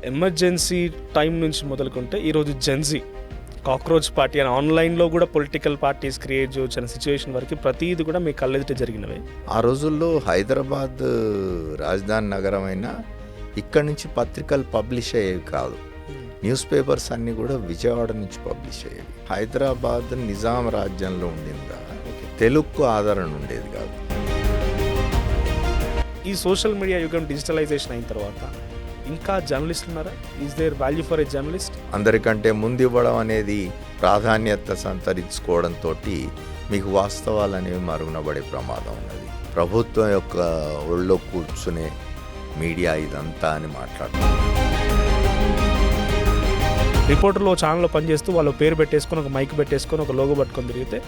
Emergency time నుంచి మొదలుకుంటే ఈరోజు Gen Z cockroach party అని ఆన్లైన్లో కూడా పొలిటికల్ పార్టీస్ క్రియేట్ చేయొచ్చు అనే సిచ్యువేషన్ వరకు ప్రతిదీ కూడా మీ కళ్ళెదుట జరిగినవే. ఆ రోజుల్లో హైదరాబాద్ రాజధాని నగరం అయినా ఇక్కడి నుంచి పత్రికలు పబ్లిష్ అయ్యేవి కాదు. న్యూస్ పేపర్స్ అన్నీ కూడా విజయవాడ నుంచి పబ్లిష్ అయ్యేవి. హైదరాబాద్ నిజాం రాజ్యంలో ఉండింది కాదు, తెలుగుకు ఆదరణ ఉండేది కాదు. ఈ సోషల్ మీడియా యుగం డిజిటలైజేషన్ అయిన తర్వాత ఇంకా జర్నలిస్టులు ఉన్నారా? Is there value for a journalist? అందరికంటే ముందు ఇవ్వడం అనేది ప్రాధాన్యత సంతరించుకోవడంతో మీకు వాస్తవాలు అనేవి మరుగునబడే ప్రమాదం ఉన్నది. ప్రభుత్వం యొక్క ఒళ్ళో కూర్చునే మీడియా ఇదంతా అని మాట్లాడుతున్నారు. రిపోర్టర్లో ఛానల్లో పనిచేస్తూ వాళ్ళు పేరు పెట్టేసుకొని ఒక మైక్ పెట్టేసుకొని ఒక లోగో పట్టుకొని తిరిగితే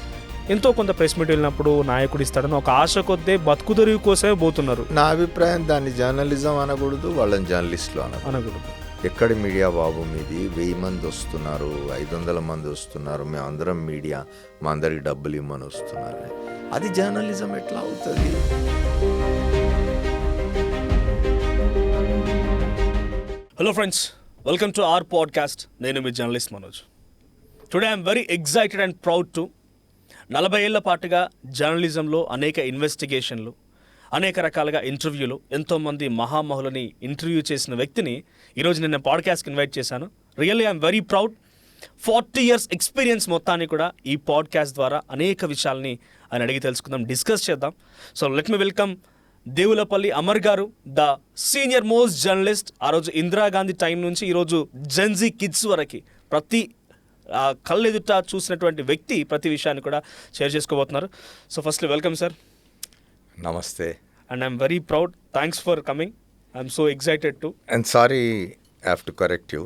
ఎంతో కొంత ప్రెస్ మీట్ వెళ్ళినప్పుడు నాయకుడు ఇస్తాడని ఒక ఆశ కొద్దే బతుకు తెరువు కోసమే పోతున్నారు. నా అభిప్రాయం దాన్ని జర్నలిజం అనకూడదు, వాళ్ళని జర్నలిస్టులు అనకూడదు. ఎక్కడి మీడియా బాబు మీది? 1000 మంది వస్తున్నారు, 500 మంది వస్తున్నారు, మేము అందరం మీడియా, మా అందరికి డబ్బులు ఇవ్వమని వస్తున్నారు. అది జర్నలిజం ఎట్లా అవుతుంది? Hello friends, welcome to our podcast. నేను మీ journalist Manoj. Today I'm very excited and proud to 40 ఏళ్ల పాటుగా జర్నలిజంలో అనేక ఇన్వెస్టిగేషన్లు, అనేక రకాలుగా ఇంటర్వ్యూలు, ఎంతోమంది మహామహులని ఇంటర్వ్యూ చేసిన వ్యక్తిని ఈరోజు నేను పాడ్కాస్ట్కి ఇన్వైట్ చేశాను. Really I'm very proud. 40 years experience మొత్తాన్ని కూడా ఈ పాడ్కాస్ట్ ద్వారా అనేక విషయాల్ని ఆయన అడిగి తెలుసుకుందాం, డిస్కస్ చేద్దాం. So let me welcome Devulapalli Amar గారు, ద సీనియర్ మోస్ట్ జర్నలిస్ట్. ఆ రోజు ఇందిరాగాంధీ టైం నుంచి ఈరోజు జెన్జీ కిడ్స్ వరకు ప్రతి కళ్ళెదుట చూసినటువంటి వ్యక్తి ప్రతి విషయాన్ని కూడా షేర్ చేసుకోబోతున్నారు. So firstly welcome sir. నమస్తే. And I'm very proud. Thanks for coming. I'm so excited to. And sorry, I have to correct you.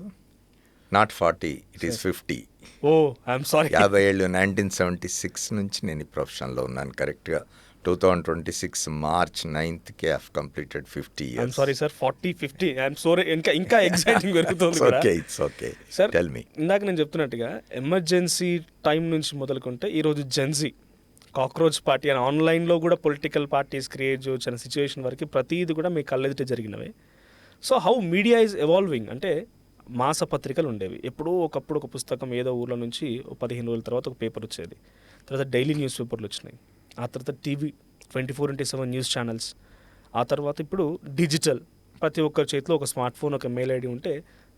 Not 40, it is 50. Oh I'm sorry. 50 ఏళ్ళు 1976 నుంచి నేను ఈ ప్రొఫెషన్లో ఉన్నాను. కరెక్ట్గా 2026 March 9th I have completed 50 years. I'm sorry sir, 40, 50. I'm sorry. ఇంకా exciting పెరుగుతుంది. Okay, it's okay sir. Tell me. ఇందాక నేను చెప్తున్నట్టుగా ఎమర్జెన్సీ టైం నుంచి మొదలుకుంటే ఈరోజు జెన్జీ కాక్రోచ్ పార్టీ అని ఆన్లైన్లో కూడా పొలిటికల్ పార్టీస్ క్రియేట్ చేయొచ్చు అనే సిచ్యువేషన్ వరకు ప్రతిదీ కూడా మీ కళ్ళెదుట జరిగినవే. So how media is evolving అంటే మాసపత్రికలు ఉండేవి. ఎప్పుడో ఒకప్పుడు ఒక పుస్తకం ఏదో ఊర్లో నుంచి 15 రోజుల తర్వాత ఒక పేపర్ వచ్చేది. తర్వాత డైలీ న్యూస్ పేపర్లు వచ్చినాయి. ఆ తర్వాత టీవీ 24/7 న్యూస్ ఛానల్స్. ఆ తర్వాత ఇప్పుడు డిజిటల్, ప్రతి ఒక్కరి చేతిలో ఒక స్మార్ట్ ఫోన్, ఒక మెయిల్ ఐడి ఉంటే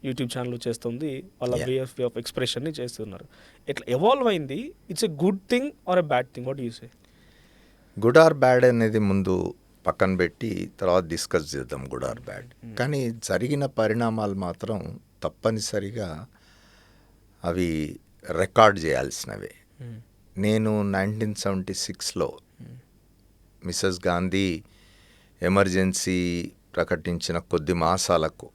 యూట్యూబ్ ఛానల్ చేస్తుంది, వాళ్ళ వే ఆఫ్ ఎక్స్ప్రెషన్ని చేస్తున్నారు. ఎట్లా ఎవాల్వ్ అయింది? It's a good thing or a bad thing? What you say? Good or bad అనేది ముందు పక్కన పెట్టి తర్వాత డిస్కస్ చేద్దాం, గుడ్ ఆర్ బ్యాడ్. కానీ జరిగిన పరిణామాలు మాత్రం తప్పనిసరిగా అవి రికార్డ్ చేయాల్సినవే. నేను 1976లో మిసెస్ గాంధీ ఎమర్జెన్సీ ప్రకటించిన కొద్ది మాసాలకు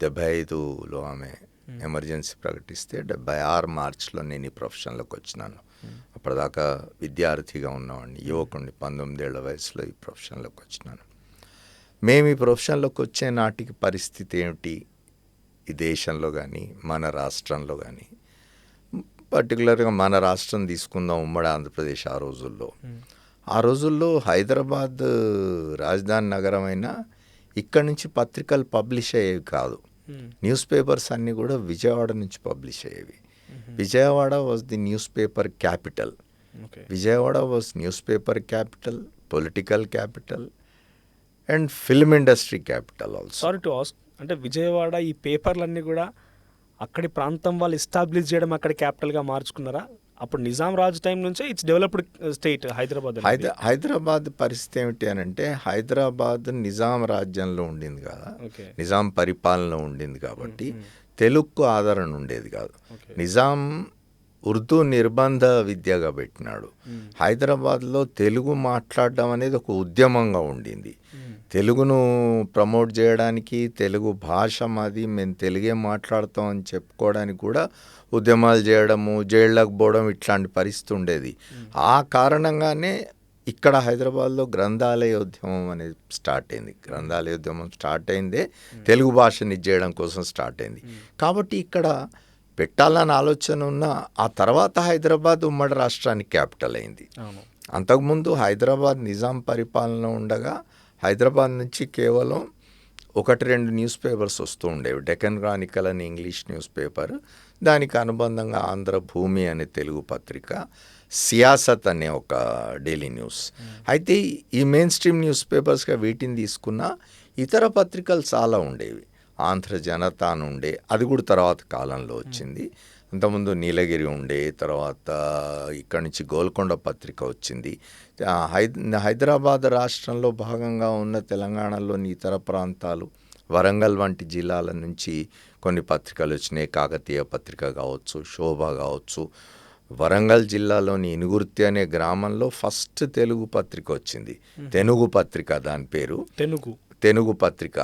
75లో ఆమె ఎమర్జెన్సీ ప్రకటిస్తే 76 మార్చిలో నేను ఈ ప్రొఫెషన్లోకి వచ్చినాను. అప్పటిదాకా విద్యార్థిగా ఉన్నవాడిని, యువకుడిని, 19 ఏళ్ల వయసులో ఈ ప్రొఫెషన్లోకి వచ్చినాను. మేము ఈ ప్రొఫెషన్లోకి వచ్చే నాటికి పరిస్థితి ఏమిటి ఈ దేశంలో కానీ మన రాష్ట్రంలో కానీ? పర్టికులర్గా మన రాష్ట్రం తీసుకుందాం, ఉమ్మడి ఆంధ్రప్రదేశ్. ఆ రోజుల్లో హైదరాబాద్ రాజధాని నగరం అయినా ఇక్కడి నుంచి పత్రికలు పబ్లిష్ అయ్యేవి కాదు. న్యూస్ పేపర్స్ అన్నీ కూడా విజయవాడ నుంచి పబ్లిష్ అయ్యేవి. Vijayawada was the news paper capital. Vijayawada was news paper capital, political capital and film industry capital also. Sorry to ask, అంటే విజయవాడ ఈ పేపర్లన్నీ కూడా అక్కడి ప్రాంతం వాళ్ళు ఎస్టాబ్లిష్ చేయడం, అక్కడ క్యాపిటల్గా మార్చుకున్నారా? అప్పుడు నిజాం రాజు టైం నుంచే it's developed state Hyderabad. Hyderabad పరిస్థితి ఏమిటి అని అంటే, హైదరాబాద్ నిజాం రాజ్యంలో ఉండింది కదా, నిజాం పరిపాలన ఉండింది కాబట్టి తెలుగుకు ఆదరణ ఉండేది కాదు. నిజాం ఉర్దూ నిర్బంధ విద్యగా పెట్టినాడు. హైదరాబాద్లో తెలుగు మాట్లాడడం అనేది ఒక ఉద్యమంగా ఉండింది. తెలుగును ప్రమోట్ చేయడానికి, తెలుగు భాష మాది, మేము తెలుగే మాట్లాడతాం అని చెప్పుకోవడానికి కూడా ఉద్యమాలు చేయడము, జైళ్ళకు పోవడం, ఇట్లాంటి పరిస్థితి ఉండేది. ఆ కారణంగానే ఇక్కడ హైదరాబాద్లో గ్రంథాలయోద్యమం అనేది స్టార్ట్ అయింది. గ్రంథాలయోద్యమం స్టార్ట్ అయిందే తెలుగు భాషని ఇచ్చేయడం కోసం స్టార్ట్ అయింది. కాబట్టి ఇక్కడ పెట్టాలని ఆలోచన ఉన్న ఆ తర్వాత హైదరాబాద్ ఉమ్మడి రాష్ట్రానికి క్యాపిటల్ అయింది. అంతకుముందు హైదరాబాద్ నిజాం పరిపాలన ఉండగా హైదరాబాద్ నుంచి కేవలం ఒకటి రెండు న్యూస్ పేపర్స్ వస్తూ ఉండేవి. డెక్కన్ క్రానికల్ అని ఇంగ్లీష్ న్యూస్ పేపర్, దానికి అనుబంధంగా ఆంధ్రభూమి అనే తెలుగు పత్రిక, సియాసత్ అనే ఒక డైలీ న్యూస్. అయితే ఈ మెయిన్ స్ట్రీమ్ న్యూస్ పేపర్స్గా వీటిని తీసుకున్న ఇతర పత్రికలు చాలా ఉండేవి. ఆంధ్ర జనత అని ఉండే, అది కూడా తర్వాత కాలంలో వచ్చింది. అంతకుముందు నీలగిరి ఉండే, తర్వాత ఇక్కడి నుంచి గోల్కొండ పత్రిక వచ్చింది. హైదరాబాద్ రాష్ట్రంలో భాగంగా ఉన్న తెలంగాణలోని ఇతర ప్రాంతాలు, వరంగల్ వంటి జిల్లాల నుంచి కొన్ని పత్రికలు వచ్చినాయి. కాకతీయ పత్రిక కావచ్చు, శోభ కావచ్చు. వరంగల్ జిల్లాలోని ఇనుగుర్తి అనే గ్రామంలో ఫస్ట్ తెలుగు పత్రిక వచ్చింది. తెనుగు పత్రిక దాని పేరు, తెనుగు పత్రిక.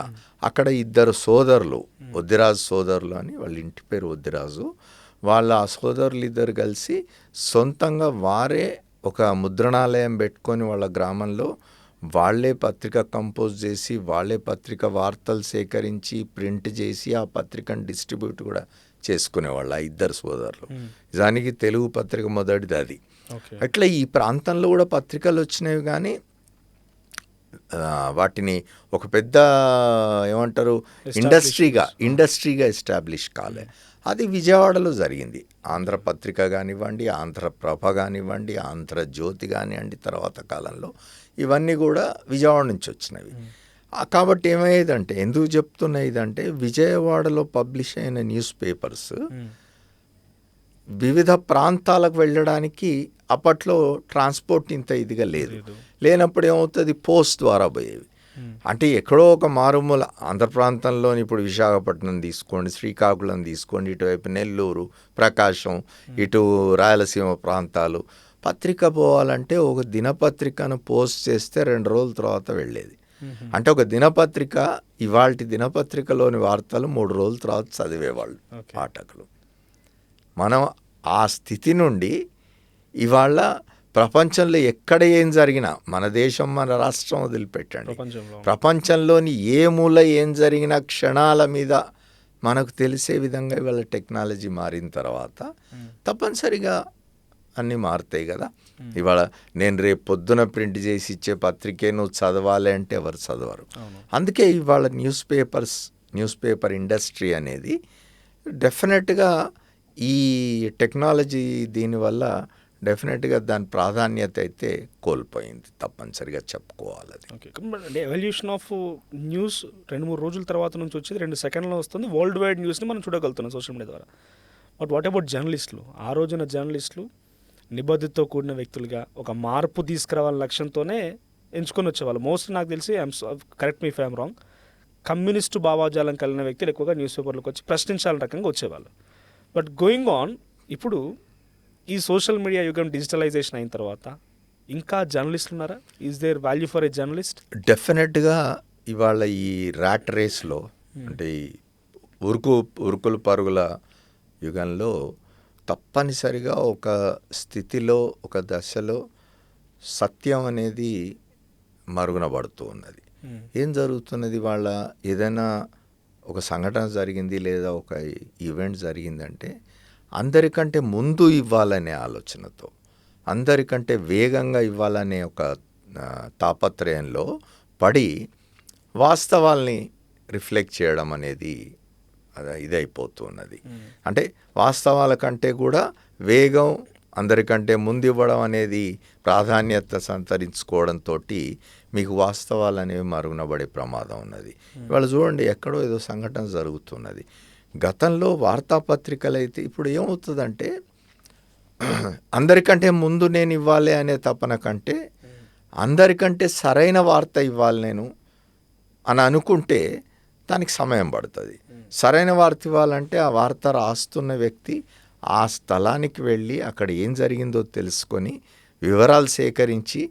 అక్కడ ఇద్దరు సోదరులు, ఒద్దిరాజు సోదరులు అని, వాళ్ళ ఇంటి పేరు ఒద్దిరాజు. వాళ్ళ ఆ సోదరులు ఇద్దరు కలిసి సొంతంగా వారే ఒక ముద్రణాలయం పెట్టుకొని వాళ్ళ గ్రామంలో వాళ్ళే పత్రిక కంపోజ్ చేసి, వాళ్ళే పత్రిక వార్తలు సేకరించి ప్రింట్ చేసి ఆ పత్రికను డిస్ట్రిబ్యూట్ కూడా చేసుకునేవాళ్ళు ఆ ఇద్దరు సోదరులు. నిజానికి తెలుగు పత్రిక మొదటిది అది. అట్లా ఈ ప్రాంతంలో కూడా పత్రికలు వచ్చినవి, కానీ వాటిని ఒక పెద్ద ఏమంటారు ఇండస్ట్రీగా ఎస్టాబ్లిష్ కాలే. అది విజయవాడలో జరిగింది. ఆంధ్రపత్రిక కానివ్వండి, ఆంధ్రప్రభ కానివ్వండి, ఆంధ్రజ్యోతి కానివ్వండి, తర్వాత కాలంలో ఇవన్నీ కూడా విజయవాడ నుంచి వచ్చినవి. కాబట్టి ఏమయ్యేదంటే, ఎందుకు చెప్తున్నా ఇదంటే, విజయవాడలో పబ్లిష్ అయిన న్యూస్ పేపర్స్ వివిధ ప్రాంతాలకు వెళ్ళడానికి అప్పట్లో ట్రాన్స్పోర్ట్ ఇంత ఇదిగా లేనప్పుడు ఏమవుతుంది, పోస్ట్ ద్వారా పోయేవి. అంటే ఎక్కడో ఒక మారుమూల ఆంధ్ర ప్రాంతంలోని, ఇప్పుడు విశాఖపట్నం తీసుకోండి, శ్రీకాకుళం తీసుకోండి, ఇటువైపు నెల్లూరు, ప్రకాశం, ఇటు రాయలసీమ ప్రాంతాలు, పత్రిక పోవాలంటే ఒక దినపత్రికను పోస్ట్ చేస్తే 2 రోజుల తర్వాత వెళ్ళేది. అంటే ఒక దినపత్రిక, ఇవాల్టి దినపత్రికలోని వార్తలు 3 రోజుల తర్వాత చదివేవాళ్ళు పాఠకులు. మనం ఆ స్థితి నుండి ఇవాళ ప్రపంచంలో ఎక్కడ ఏం జరిగినా, మన దేశం మన రాష్ట్రం వదిలిపెట్టండి, ప్రపంచంలోని ఏ మూల ఏం జరిగినా క్షణాల మీద మనకు తెలిసే విధంగా ఇవాళ టెక్నాలజీ మారిన తర్వాత తప్పనిసరిగా అన్నీ మారుతాయి కదా. ఇవాళ నేను రేపు పొద్దున ప్రింట్ చేసి ఇచ్చే పత్రికే నువ్వు చదవాలి అంటే ఎవరు చదవరు. అందుకే ఇవాళ న్యూస్ పేపర్ ఇండస్ట్రీ అనేది డెఫినెట్గా ఈ టెక్నాలజీ దీనివల్ల డెఫినెట్గా దాని ప్రాధాన్యత అయితే కోల్పోయింది, తప్పనిసరిగా చెప్పుకోవాలి. ఓకే, అంటే ఎవల్యూషన్ ఆఫ్ న్యూస్ 2-3 రోజుల తర్వాత నుంచి వచ్చేది 2 సెకండ్లో వస్తుంది. వరల్డ్ వైడ్ న్యూస్ని మనం చూడగలుగుతున్నాం సోషల్ మీడియా ద్వారా. బట్ వాట్ అబౌట్ జర్నలిస్టులు? ఆ రోజున జర్నలిస్టులు నిబద్ధతతో కూడిన వ్యక్తులుగా ఒక మార్పు తీసుకురావాలనే లక్ష్యంతోనే ఎంచుకొని వచ్చేవాళ్ళు. మోస్ట్లీ నాకు తెలిసి, correct me if I'm wrong, communist భావాజాలం కలిగిన వ్యక్తులు ఎక్కువగా న్యూస్ పేపర్లకు వచ్చి ప్రశ్నించాలని రకంగా వచ్చేవాళ్ళు. బట్ గోయింగ్ ఆన్, ఇప్పుడు ఈ సోషల్ మీడియా యుగం డిజిటలైజేషన్ అయిన తర్వాత ఇంకా జర్నలిస్టులు ఉన్నారా? Is there value for a journalist? డెఫినెట్గా ఇవాళ ఈ ర్యాట్ రేస్లో, అంటే ఈ ఉరుకులు పరుగుల యుగంలో తప్పనిసరిగా ఒక స్థితిలో, ఒక దశలో సత్యం అనేది మరుగున పడుతూ ఉన్నది. ఏం జరుగుతున్నది, వాళ్ళ ఏదైనా ఒక సంఘటన జరిగింది లేదా ఒక ఈవెంట్ జరిగిందంటే అందరికంటే ముందు ఇవ్వాలనే ఆలోచనతో, అందరికంటే వేగంగా ఇవ్వాలనే ఒక తాపత్రయంలో పడి వాస్తవాల్ని రిఫ్లెక్ట్ చేయడం అనేది ఇదైపోతున్నది. అంటే వాస్తవాల కంటే కూడా వేగం, అందరికంటే ముందు ఇవ్వడం అనేది ప్రాధాన్యత సంతరించుకోవడంతో మీకు వాస్తవాలు అనేవి మరుగునబడే ప్రమాదం ఉన్నది. ఇవాళ చూడండి, ఎక్కడో ఏదో సంఘటన జరుగుతున్నది. గతంలో వార్తాపత్రికలు అయితే ఇప్పుడు ఏమవుతుందంటే, అందరికంటే ముందు నేను ఇవ్వాలి అనే తపన కంటే అందరికంటే సరైన వార్త ఇవ్వాలి నేను అని అనుకుంటే దానికి సమయం పడుతుంది. సరైన వార్త ఇవ్వాలంటే ఆ వార్త రాస్తున్న వ్యక్తి ఆ స్థలానికి వెళ్ళి అక్కడ ఏం జరిగిందో తెలుసుకొని వివరాలు సేకరించి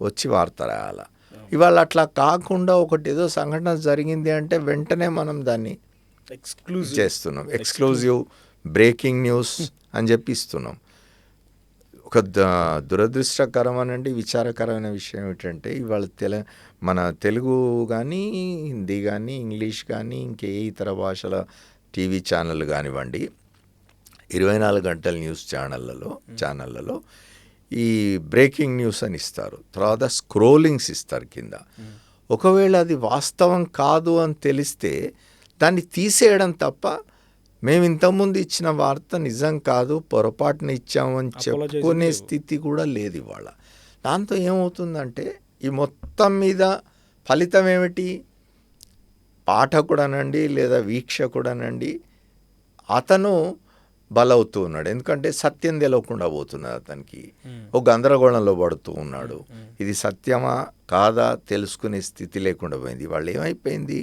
వచ్చి వార్త రాయాలి. ఇవాళ అట్లా కాకుండా ఒకటి ఏదో సంఘటన జరిగింది అంటే వెంటనే మనం దాన్ని చేస్తున్నాం, ఎక్స్క్లూజివ్ బ్రేకింగ్ న్యూస్ అని చెప్పి ఇస్తున్నాం. ఒక దురదృష్టకరమనండి, విచారకరమైన విషయం ఏమిటంటే, ఇవాళ మన తెలుగు కానీ, హిందీ కానీ, ఇంగ్లీష్ కానీ, ఇంకే ఇతర భాషల టీవీ ఛానళ్ళు కానివ్వండి, 24 గంటల న్యూస్ ఛానళ్ళలో ఈ బ్రేకింగ్ న్యూస్ అని ఇస్తారు, తర్వాత స్క్రోలింగ్స్ ఇస్తారు కింద. ఒకవేళ అది వాస్తవం కాదు అని తెలిస్తే దాన్ని తీసేయడం తప్ప మేము ఇంతకుముందు ఇచ్చిన వార్త నిజం కాదు, పొరపాటున ఇచ్చామని చెప్పుకునే స్థితి కూడా లేదు ఇవాళ. దాంతో ఏమవుతుందంటే ఈ మొత్తం మీద ఫలితం ఏమిటి? పాఠకుడనండి లేదా వీక్షకుడనండి అతను బలవుతూ ఉన్నాడు. ఎందుకంటే సత్యం తెలవకుండా పోతున్నది అతనికి. ఒక గందరగోళంలో పడుతూ ఉన్నాడు. ఇది సత్యమా కాదా తెలుసుకునే స్థితి లేకుండా పోయింది. వాళ్ళు ఏమైపోయింది,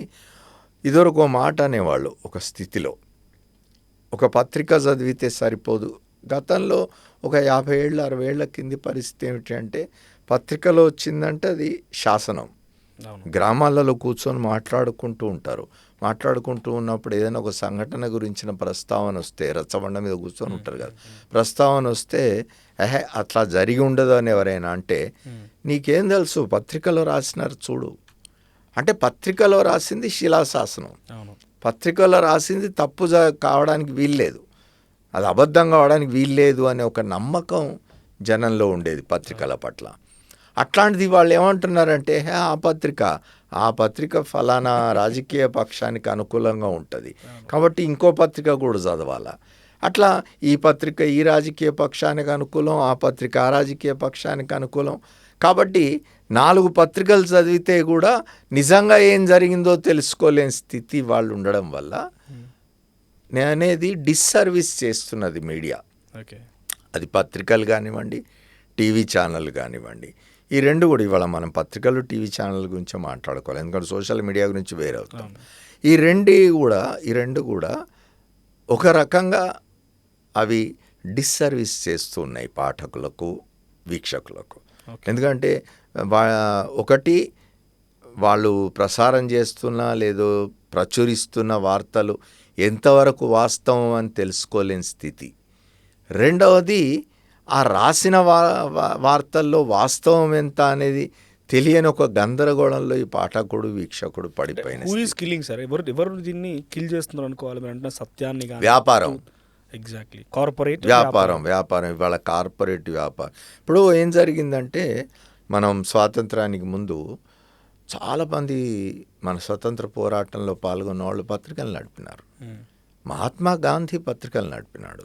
ఇదివరకు ఒక మాట అనేవాళ్ళు ఒక స్థితిలో. ఒక పత్రిక చదివితే సరిపోదు. గతంలో ఒక 50 ఏళ్ళు 60 ఏళ్ల కింది పరిస్థితి ఏమిటంటే పత్రికలో వచ్చిందంటే అది శాసనం. గ్రామాలలో కూర్చొని మాట్లాడుకుంటూ ఉంటారు. మాట్లాడుకుంటూ ఉన్నప్పుడు ఏదైనా ఒక సంఘటన గురించిన ప్రస్తావన వస్తే రచ్చబండ మీద కూర్చొని ఉంటారు కదా, ప్రస్తావన వస్తే అట్లా జరిగి ఉండదు అని ఎవరైనా అంటే నీకేం తెలుసు, పత్రికలో రాసినారు చూడు అంటే పత్రికలో రాసింది శిలాశాసనం. పత్రికలో రాసింది తప్పు కావడానికి వీల్లేదు, అది అబద్ధం కావడానికి వీల్లేదు అనే ఒక నమ్మకం జనంలో ఉండేది పత్రికల పట్ల. అట్లాంటిది వాళ్ళు ఏమంటున్నారంటే ఆ పత్రిక ఫలానా రాజకీయ పక్షానికి అనుకూలంగా ఉంటుంది కాబట్టి ఇంకో పత్రిక కూడా చదవాలా. అట్లా ఈ పత్రిక ఈ రాజకీయ పక్షానికి అనుకూలం, ఆ పత్రిక ఆ రాజకీయ పక్షానికి అనుకూలం. కాబట్టి 4 పత్రికలు చదివితే కూడా నిజంగా ఏం జరిగిందో తెలుసుకోలేని స్థితి వాళ్ళు ఉండడం వల్ల అనేది డిస్సర్వీస్ చేస్తున్నది మీడియా. అది పత్రికలు కానివ్వండి, టీవీ ఛానల్ కానివ్వండి. ఈ రెండు కూడా ఇవాళ మనం పత్రికలు టీవీ ఛానల్ గురించి మాట్లాడుకోవాలి, ఎందుకంటే సోషల్ మీడియా గురించి వేరే అవుతాం. ఈ రెండు కూడా ఒక రకంగా అవి డిస్సర్వీస్ చేస్తున్నాయి పాఠకులకు, వీక్షకులకు. ఎందుకంటే ఒకటి వాళ్ళు ప్రసారం చేస్తున్న లేదో ప్రచురిస్తున్న వార్తలు ఎంతవరకు వాస్తవం అని తెలుసుకోలేని స్థితి. రెండవది ఆ రాసిన వార్తల్లో వాస్తవం ఎంత అనేది తెలియని ఒక గందరగోళంలో ఈ పాఠకుడు వీక్షకుడు పడిపోయిన. ఎవరు దీన్ని కిల్ చేస్తున్నారు అనుకోవాలి అంటే సత్యాన్ని. వ్యాపారం, ఎగ్జాక్ట్లీ, కార్పొరేట్ వ్యాపారం ఇవాళ కార్పొరేట్ వ్యాపారం. ఇప్పుడు ఏం జరిగిందంటే మనం స్వాతంత్రానికి ముందు చాలామంది మన స్వతంత్ర పోరాటంలో పాల్గొన్న వాళ్ళు పత్రికలు నడిపినారు. మహాత్మా గాంధీ పత్రికలు నడిపినాడు,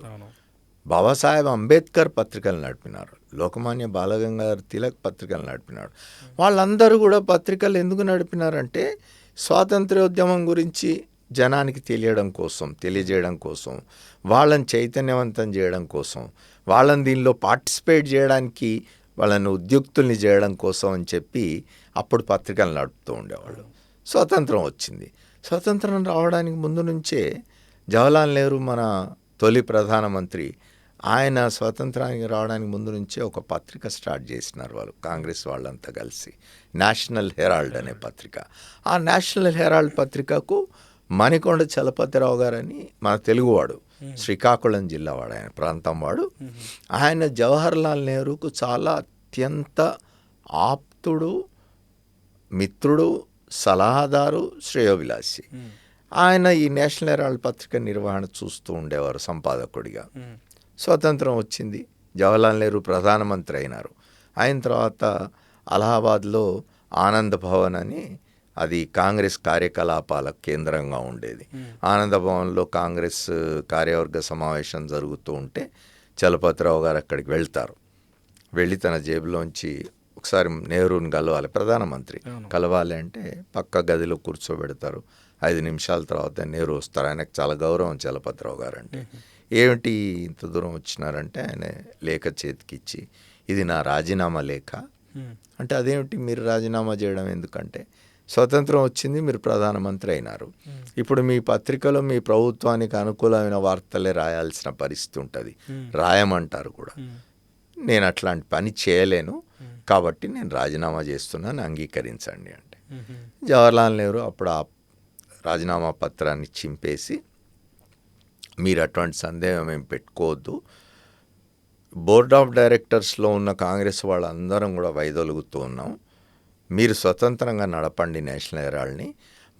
బాబాసాహెబ్ అంబేద్కర్ పత్రికలు నడిపినారు, లోకమాన్య బాలగంగాధర్ తిలక్ పత్రికలు నడిపినాడు. వాళ్ళందరూ కూడా పత్రికలు ఎందుకు నడిపినారంటే స్వాతంత్ర్యోద్యమం గురించి జనానికి తెలియజేయడం కోసం, వాళ్ళని చైతన్యవంతం చేయడం కోసం, వాళ్ళని దీనిలో పార్టిసిపేట్ చేయడానికి వాళ్ళని ఉద్యుక్తుల్ని చేయడం కోసం అని చెప్పి అప్పుడు పత్రికలు నడుపుతూ ఉండేవాళ్ళు. స్వతంత్రం వచ్చింది. స్వతంత్రం రావడానికి ముందు నుంచే జవహర్లాల్ నెహ్రూ మన తొలి ప్రధానమంత్రి, ఆయన స్వతంత్రానికి రావడానికి ముందు నుంచే ఒక పత్రిక స్టార్ట్ చేసినారు వాళ్ళు, కాంగ్రెస్ వాళ్ళంతా కలిసి, నేషనల్ హెరాల్డ్ అనే పత్రిక. ఆ నేషనల్ హెరాల్డ్ పత్రికకు మణికొండ చలపతిరావు గారని మన తెలుగువాడు, శ్రీకాకుళం జిల్లా వాడు, ఆయన ప్రాంతం వాడు. ఆయన జవహర్లాల్ నెహ్రూకు చాలా అత్యంత ఆప్తుడు, మిత్రుడు, సలహాదారు, శ్రేయోభిలాషి. ఆయన ఈ నేషనల్ హెరాల్డ్ పత్రిక నిర్వహణ చూస్తూ ఉండేవారు సంపాదకుడిగా. స్వతంత్రం వచ్చింది, జవహర్లాల్ నెహ్రూ ప్రధానమంత్రి అయినారు. అయిన తర్వాత అలహాబాద్లో ఆనంద్ భవన్ అని, అది కాంగ్రెస్ కార్యకలాపాల కేంద్రంగా ఉండేది. ఆనంద భవన్లో కాంగ్రెస్ కార్యవర్గ సమావేశం జరుగుతూ ఉంటే చలపతిరావు గారు అక్కడికి వెళ్తారు. వెళ్ళి తన జేబులోంచి ఒకసారి నెహ్రూని కలవాలి, ప్రధానమంత్రి కలవాలి అంటే పక్క గదిలో కూర్చోబెడతారు. 5 నిమిషాల తర్వాత నెహ్రూ వస్తారు. ఆయనకు చాలా గౌరవం చలపతిరావు గారు అంటే. ఏమిటి ఇంత దూరం వచ్చినారంటే ఆయన లేఖ చేతికిచ్చి, ఇది నా రాజీనామా లేఖ అంటే, అదేమిటి మీరు రాజీనామా చేయడం ఎందుకంటే, స్వతంత్రం వచ్చింది, మీరు ప్రధానమంత్రి అయినారు, ఇప్పుడు మీ పత్రికలో మీ ప్రభుత్వానికి అనుకూలమైన వార్తలే రాయాల్సిన పరిస్థితి ఉంటుంది, రాయమంటారు కూడా. నేను అట్లాంటి పని చేయలేను కాబట్టి నేను రాజీనామా చేస్తున్నాను, అంగీకరించండి అంటే. జవహర్లాల్ నెహ్రూ అప్పుడు ఆ రాజీనామా పత్రాన్ని చింపేసి, మీరు అటువంటి సందేహం ఏం పెట్టుకోవద్దు, బోర్డ్ ఆఫ్ డైరెక్టర్స్లో ఉన్న కాంగ్రెస్ వాళ్ళందరం కూడా వైదొలుగుతూ ఉన్నాం, మీరు స్వతంత్రంగా నడపండి నేషనల్ హెరాల్డ్ని,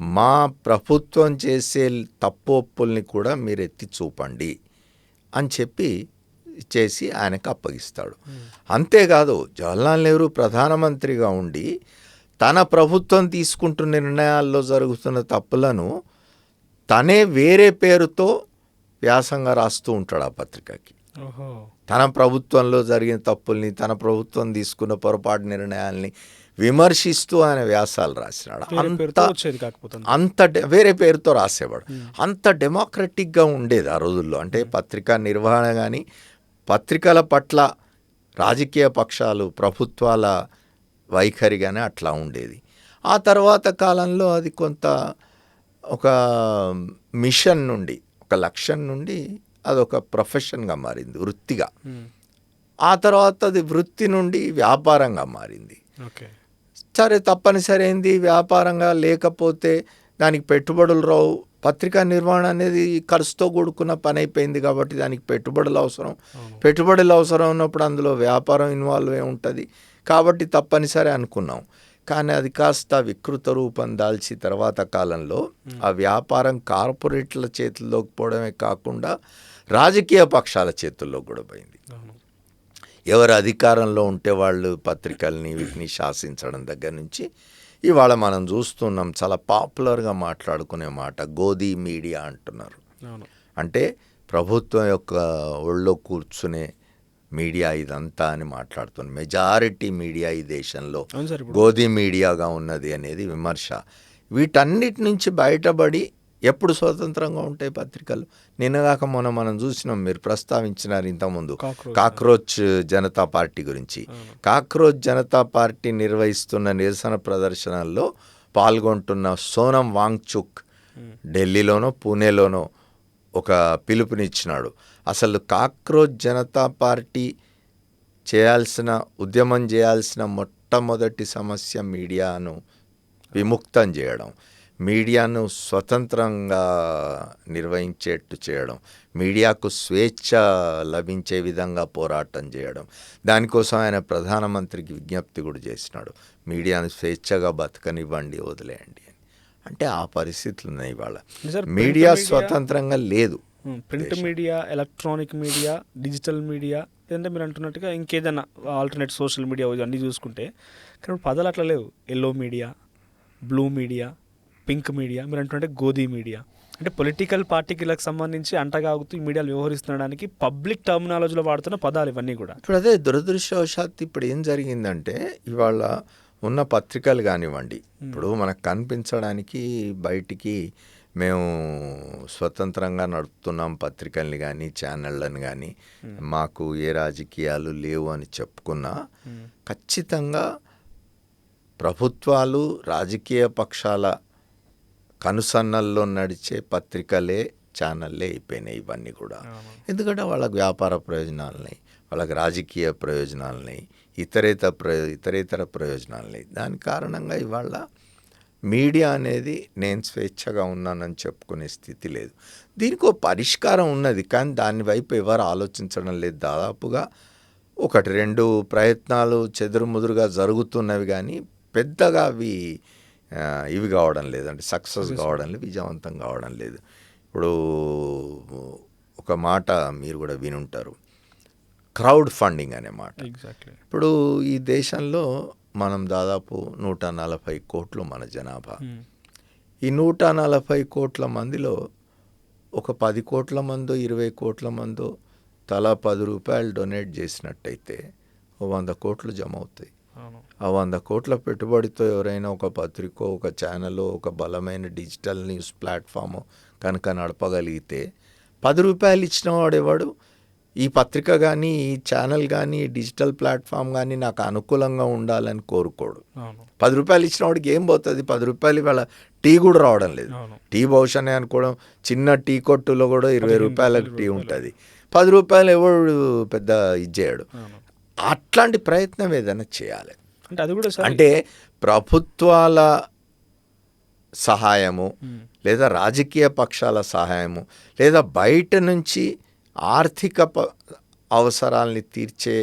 మా ప్రభుత్వం చేసే తప్పు ఒప్పుల్ని కూడా మీరు ఎత్తి చూపండి అని చెప్పి చేసి ఆయనకు అప్పగిస్తాడు. అంతేకాదు జవహర్లాల్ నెహ్రూ ప్రధానమంత్రిగా ఉండి తన ప్రభుత్వం తీసుకుంటున్న నిర్ణయాల్లో జరుగుతున్న తప్పులను తనే వేరే పేరుతో వ్యాసంగా రాస్తూ ఉంటాడు ఆ పత్రికకి. ఓహో. తన ప్రభుత్వంలో జరిగిన తప్పుల్ని, తన ప్రభుత్వం తీసుకున్న పొరపాటు నిర్ణయాల్ని విమర్శిస్తూ ఆయన వ్యాసాలు రాసినాడు. వేరే పేరుతో రాసేవాడు. అంత డెమోక్రటిక్గా ఉండేది ఆ రోజుల్లో. అంటే పత్రికా నిర్వహణ కానీ, పత్రికల పట్ల రాజకీయ పక్షాలు, ప్రభుత్వాల వైఖరి కానీ అట్లా ఉండేది. ఆ తర్వాత కాలంలో అది కొంత ఒక మిషన్ నుండి, ఒక లక్ష్యం నుండి అదొక ప్రొఫెషన్గా మారింది, వృత్తిగా. ఆ తర్వాత అది వృత్తి నుండి వ్యాపారంగా మారింది. సరే, తప్పనిసరి అయింది. వ్యాపారంగా లేకపోతే దానికి పెట్టుబడులు రావు. పత్రికా నిర్వహణ అనేది ఖర్చుతో కూడుకున్న పని అయిపోయింది కాబట్టి దానికి పెట్టుబడులు అవసరం. పెట్టుబడులు అవసరం ఉన్నప్పుడు అందులో వ్యాపారం ఇన్వాల్వ్ అయి ఉంటుంది కాబట్టి తప్పనిసరి అనుకున్నాం. కానీ అది కాస్త వికృత రూపం దాల్చి తర్వాత కాలంలో ఆ వ్యాపారం కార్పొరేట్ల చేతుల్లోకి పోవడమే కాకుండా రాజకీయ పక్షాల చేతుల్లో కూడా పోయింది. ఎవరు అధికారంలో ఉంటే వాళ్ళు పత్రికల్ని వీటిని శాసించడం దగ్గర నుంచి ఇవాళ మనం చూస్తున్నాం. చాలా పాపులర్గా మాట్లాడుకునే మాట గోధీ మీడియా అంటున్నారు. అంటే ప్రభుత్వం యొక్క ఒళ్ళో కూర్చునే మీడియా ఇదంతా అని మాట్లాడుతుంది. మెజారిటీ మీడియా ఈ దేశంలో గోధీ మీడియాగా ఉన్నది అనేది విమర్శ. వీటన్నిటి నుంచి బయటపడి ఎప్పుడు స్వతంత్రంగా ఉంటాయి పత్రికలు? నిన్నగాక మొన్న మనం చూసినాం, మీరు ప్రస్తావించినారు ఇంతకుముందు కాక్రోచ్ జనతా పార్టీ గురించి. కాక్రోచ్ జనతా పార్టీ నిర్వహిస్తున్న నిరసన ప్రదర్శనల్లో పాల్గొంటున్న సోనం వాంగ్చుక్ ఢిల్లీలోనో పూణేలోనో ఒక పిలుపునిచ్చినాడు. అసలు కాక్రోచ్ జనతా పార్టీ ఉద్యమం చేయాల్సిన మొట్టమొదటి సమస్య మీడియాను విముక్తం చేయడం, మీడియాను స్వతంత్రంగా నిర్వహించేట్టు చేయడం, మీడియాకు స్వేచ్ఛ లభించే విధంగా పోరాటం చేయడం. దానికోసం ఆయన ప్రధానమంత్రికి విజ్ఞప్తి కూడా చేసినాడు, మీడియాను స్వేచ్ఛగా బతకనివ్వండి, వదిలేయండి అని. అంటే ఆ పరిస్థితులు ఉన్నాయి ఇవాళ. మీడియా స్వతంత్రంగా లేదు. Print media, electronic media, digital media, లేదంటే మీరు అంటున్నట్టుగా ఇంకేదైనా ఆల్టర్నేట్ సోషల్ మీడియా అన్నీ చూసుకుంటే, కానీ పదాలు అట్లా లేవు. Yellow media, blue media, pink media, మీరు అంటుంటే గోధీ మీడియా. అంటే పొలిటికల్ పార్టీలకు సంబంధించి అంటగాగుతూ ఈ మీడియాలు వ్యవహరిస్తుండడానికి పబ్లిక్ టర్మినాలజీలో వాడుతున్న పదాలు ఇవన్నీ కూడా. ఇప్పుడు అదే దురదృష్టవశాత్తు ఇప్పుడు ఏం జరిగిందంటే, ఇవాళ ఉన్న పత్రికలు కానివ్వండి, ఇప్పుడు మనకు కనిపించడానికి బయటికి మేము స్వతంత్రంగా నడుపుతున్నాం పత్రికల్ని కానీ ఛానళ్ళని కానీ, మాకు ఏ రాజకీయాలు లేవు అని చెప్పుకున్నా ఖచ్చితంగా ప్రభుత్వాలు, రాజకీయ పక్షాల కనుసన్నల్లో నడిచే పత్రికలే, ఛానళ్ళే అయిపోయినాయి ఇవన్నీ కూడా. ఎందుకంటే వాళ్ళకి వ్యాపార ప్రయోజనాలని, వాళ్ళకి రాజకీయ ప్రయోజనాలని, ఇతరేతర ప్రయోజనాలని. దాని కారణంగా ఇవాళ మీడియా అనేది నేను స్వేచ్ఛగా ఉన్నానని చెప్పుకునే స్థితి లేదు. దీనికి ఒక పరిష్కారం ఉన్నది, కానీ దాని వైపు ఎవరు ఆలోచించడం లేదు. దాదాపుగా 1-2 ప్రయత్నాలు చెదురుముదురుగా జరుగుతున్నవి, కానీ పెద్దగా ఇవి కావడం లేదు, అంటే సక్సెస్ కావడం లేదు, విజయవంతం కావడం లేదు. ఇప్పుడు ఒక మాట మీరు కూడా వినుంటారు, క్రౌడ్ ఫండింగ్ అనే మాట. ఇప్పుడు ఈ దేశంలో మనం దాదాపు 140 కోట్లు మన జనాభా. ఈ 140 కోట్ల మందిలో ఒక 10 కోట్ల మందో 20 కోట్ల మందో తలా 10 రూపాయలు డొనేట్ చేసినట్టయితే 100 కోట్లు జమ అవుతాయి. ఆ 100 కోట్ల పెట్టుబడితో ఎవరైనా ఒక పత్రికో, ఒక ఛానల్లో, ఒక బలమైన డిజిటల్ న్యూస్ ప్లాట్ఫామ్ కనుక నడపగలిగితే 10 రూపాయలు ఇచ్చిన వాడేవాడు ఈ పత్రిక కానీ, ఈ ఛానల్ కానీ, ఈ డిజిటల్ ప్లాట్ఫామ్ కానీ నాకు అనుకూలంగా ఉండాలని కోరుకోడు. 10 రూపాయలు ఇచ్చిన వాడికి ఏం పోతుంది? 10 రూపాయలు ఇవాళ టీ కూడా రావడం లేదు. టీ భవిష్యనే అనుకోవడం, చిన్న టీ కొట్టులో కూడా 20 రూపాయలకు టీ ఉంటుంది. 10 రూపాయలు ఎవడు పెద్ద ఇచ్చేయడు. అట్లాంటి ప్రయత్నం ఏదైనా చేయాలి. అంటే అది కూడా అంటే ప్రభుత్వాల సహాయము, లేదా రాజకీయ పక్షాల సహాయము, లేదా బయట నుంచి ఆర్థిక అవసరాలని తీర్చే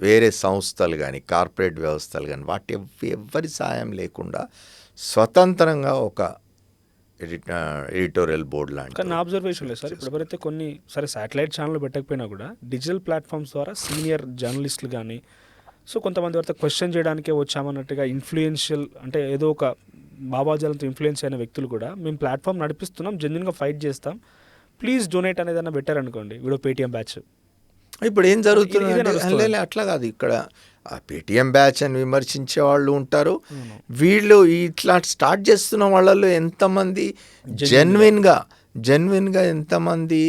వేరే సంస్థలు కానీ, కార్పొరేట్ వ్యవస్థలు కానీ, వాటి ఎవ్వరి సహాయం లేకుండా స్వతంత్రంగా ఒక ఎడిటోరియల్ బోర్డు లాంటి. కానీ నా అబ్జర్వేషన్ లేదు సార్, ఇప్పుడు ఎవరైతే కొన్ని సరే శాటిలైట్ ఛానల్ పెట్టకపోయినా కూడా డిజిటల్ ప్లాట్ఫామ్స్ ద్వారా సీనియర్ జర్నలిస్టులు కానీ, సో కొంతమంది వారితో క్వశ్చన్ చేయడానికే వచ్చామన్నట్టుగా ఇన్ఫ్లుయెన్షియల్ అంటే ఏదో ఒక భావాజాలంతో ఇన్ఫ్లుయెన్స్ అయిన వ్యక్తులు కూడా మేము ప్లాట్ఫామ్ నడిపిస్తున్నాం, జెన్యున్గా ఫైట్ చేస్తాం, ప్లీజ్ డొనేట్ అనేది ఏదైనా పెట్టారనుకోండి, వీడియో పేటీఎం బ్యాచ్. ఇప్పుడు ఏం ఇదే జరుగుతుంది నడుస్తుంది. అట్లా కాదు, ఇక్కడ ఆ పేటీఎం బ్యాచ్ అని విమర్శించే వాళ్ళు ఉంటారు. వీళ్ళు ఇట్లా స్టార్ట్ చేస్తున్న వాళ్ళలో ఎంతమంది జెన్యున్గా ఎంతమంది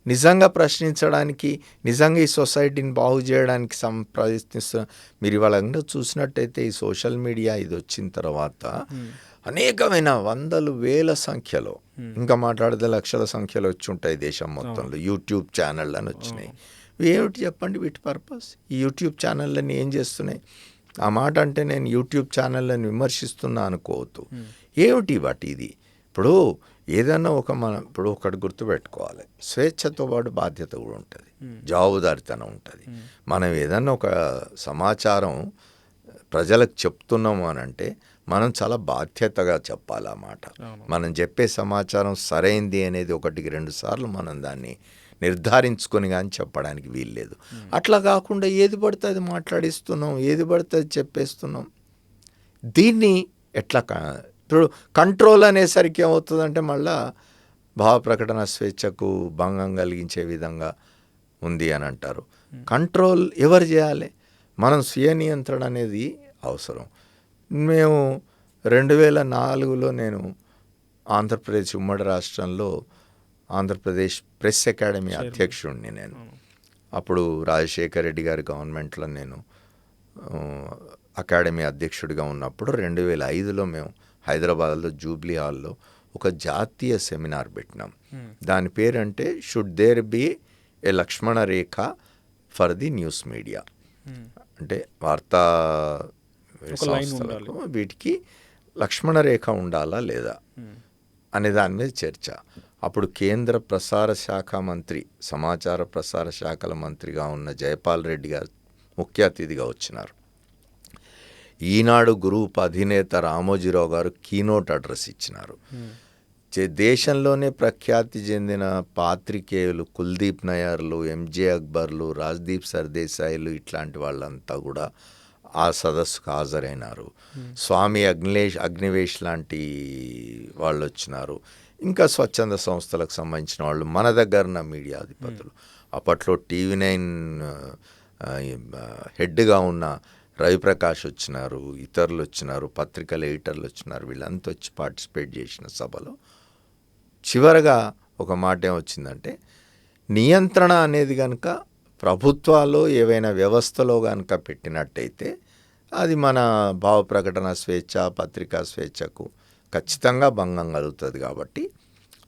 నిజంగా ప్రశ్నించడానికి, నిజంగా ఈ సొసైటీని బాగు చేయడానికి ప్రయత్నిస్తున్నారు. మీరు ఇవాళ చూసినట్టయితే ఈ సోషల్ మీడియా ఇది వచ్చిన తర్వాత అనేకమైన వందలు వేల సంఖ్యలో, ఇంకా మాట్లాడితే లక్షల సంఖ్యలో వచ్చి ఉంటాయి దేశం మొత్తంలో యూట్యూబ్ ఛానళ్ళు అని వచ్చినాయి. ఏమిటి చెప్పండి వీటి పర్పస్? ఈ యూట్యూబ్ ఛానళ్ళని ఏం చేస్తున్నాయి? ఆ మాట అంటే నేను యూట్యూబ్ ఛానళ్ళని విమర్శిస్తున్నా అనుకోవద్దు. ఏమిటి వాటి ఇది? ఇప్పుడు ఏదన్నా ఇప్పుడు ఒకటి గుర్తుపెట్టుకోవాలి, స్వేచ్ఛతో పాటు బాధ్యత కూడా ఉంటుంది, జవాబుదారితనం ఉంటుంది. మనం ఏదన్నా ఒక సమాచారం ప్రజలకు చెప్తున్నాము అని అంటే మనం చాలా బాధ్యతగా చెప్పాలి ఆ మాట. మనం చెప్పే సమాచారం సరైంది అనేది 1-2 సార్లు మనం దాన్ని నిర్ధారించుకొని కానీ చెప్పడానికి వీల్లేదు. అట్లా కాకుండా ఏది పడితే అది మాట్లాడిస్తున్నాం, ఏది పడితే అది చెప్పేస్తున్నాం. దీన్ని ఎట్లా ఇప్పుడు కంట్రోల్ అనేసరికి ఏమవుతుందంటే మళ్ళా భావ ప్రకటన స్వేచ్ఛకు భంగం కలిగించే విధంగా ఉంది అని అంటారు. కంట్రోల్ ఎవరు చేయాలి? మనం స్వీయ నియంత్రణ అనేది అవసరం. మేము 2004లో నేను ఆంధ్రప్రదేశ్ ఉమ్మడి రాష్ట్రంలో ఆంధ్రప్రదేశ్ ప్రెస్ అకాడమీ అధ్యక్షుడిని నేను. అప్పుడు రాజశేఖర్ రెడ్డి గారి గవర్నమెంట్లో నేను అకాడమీ అధ్యక్షుడిగా ఉన్నప్పుడు 2005లో మేము హైదరాబాద్లో జూబ్లీ హాల్లో ఒక జాతీయ సెమినార్ పెట్టినాం. దాని పేరంటే should there be a Lakshmana rekha for the news media, అంటే వార్తా సంస్థలకు వీటికి లక్ష్మణ రేఖ ఉండాలా లేదా అనే దాని మీద చర్చ. అప్పుడు కేంద్ర ప్రసార శాఖ మంత్రి, సమాచార ప్రసార శాఖల మంత్రిగా ఉన్న జయపాల్ రెడ్డి గారు ముఖ్య అతిథిగా వచ్చినారు. ఈనాడు గ్రూప్ అధినేత రామోజీరావు గారు కీనోట్ అడ్రస్ ఇచ్చినారు. దేశంలోనే ప్రఖ్యాతి చెందిన పాత్రికేయులు కుల్దీప్ నయ్యర్లు, ఎంజే అక్బర్లు, రాజ్దీప్ సర్దేశాయిలు ఇట్లాంటి వాళ్ళంతా కూడా ఆ సదస్సుకు హాజరైనారు. స్వామి అగ్నివేష్ లాంటి వాళ్ళు వచ్చినారు. ఇంకా స్వచ్ఛంద సంస్థలకు సంబంధించిన వాళ్ళు, మన దగ్గర మీడియా అధిపతులు, అప్పట్లో TV9 హెడ్గా ఉన్న రవిప్రకాష్ వచ్చినారు, ఇతరులు వచ్చినారు, పత్రికల ఎడిటర్లు వచ్చినారు. వీళ్ళంతా వచ్చి పార్టిసిపేట్ చేసిన సభలో చివరగా ఒక మాట ఏమొచ్చిందంటే, నియంత్రణ అనేది కనుక ప్రభుత్వాలు ఏవైనా వ్యవస్థలో కనుక పెట్టినట్టయితే అది మన భావ ప్రకటన స్వేచ్ఛ, పత్రికా స్వేచ్ఛకు ఖచ్చితంగా భంగం కలుగుతుంది. కాబట్టి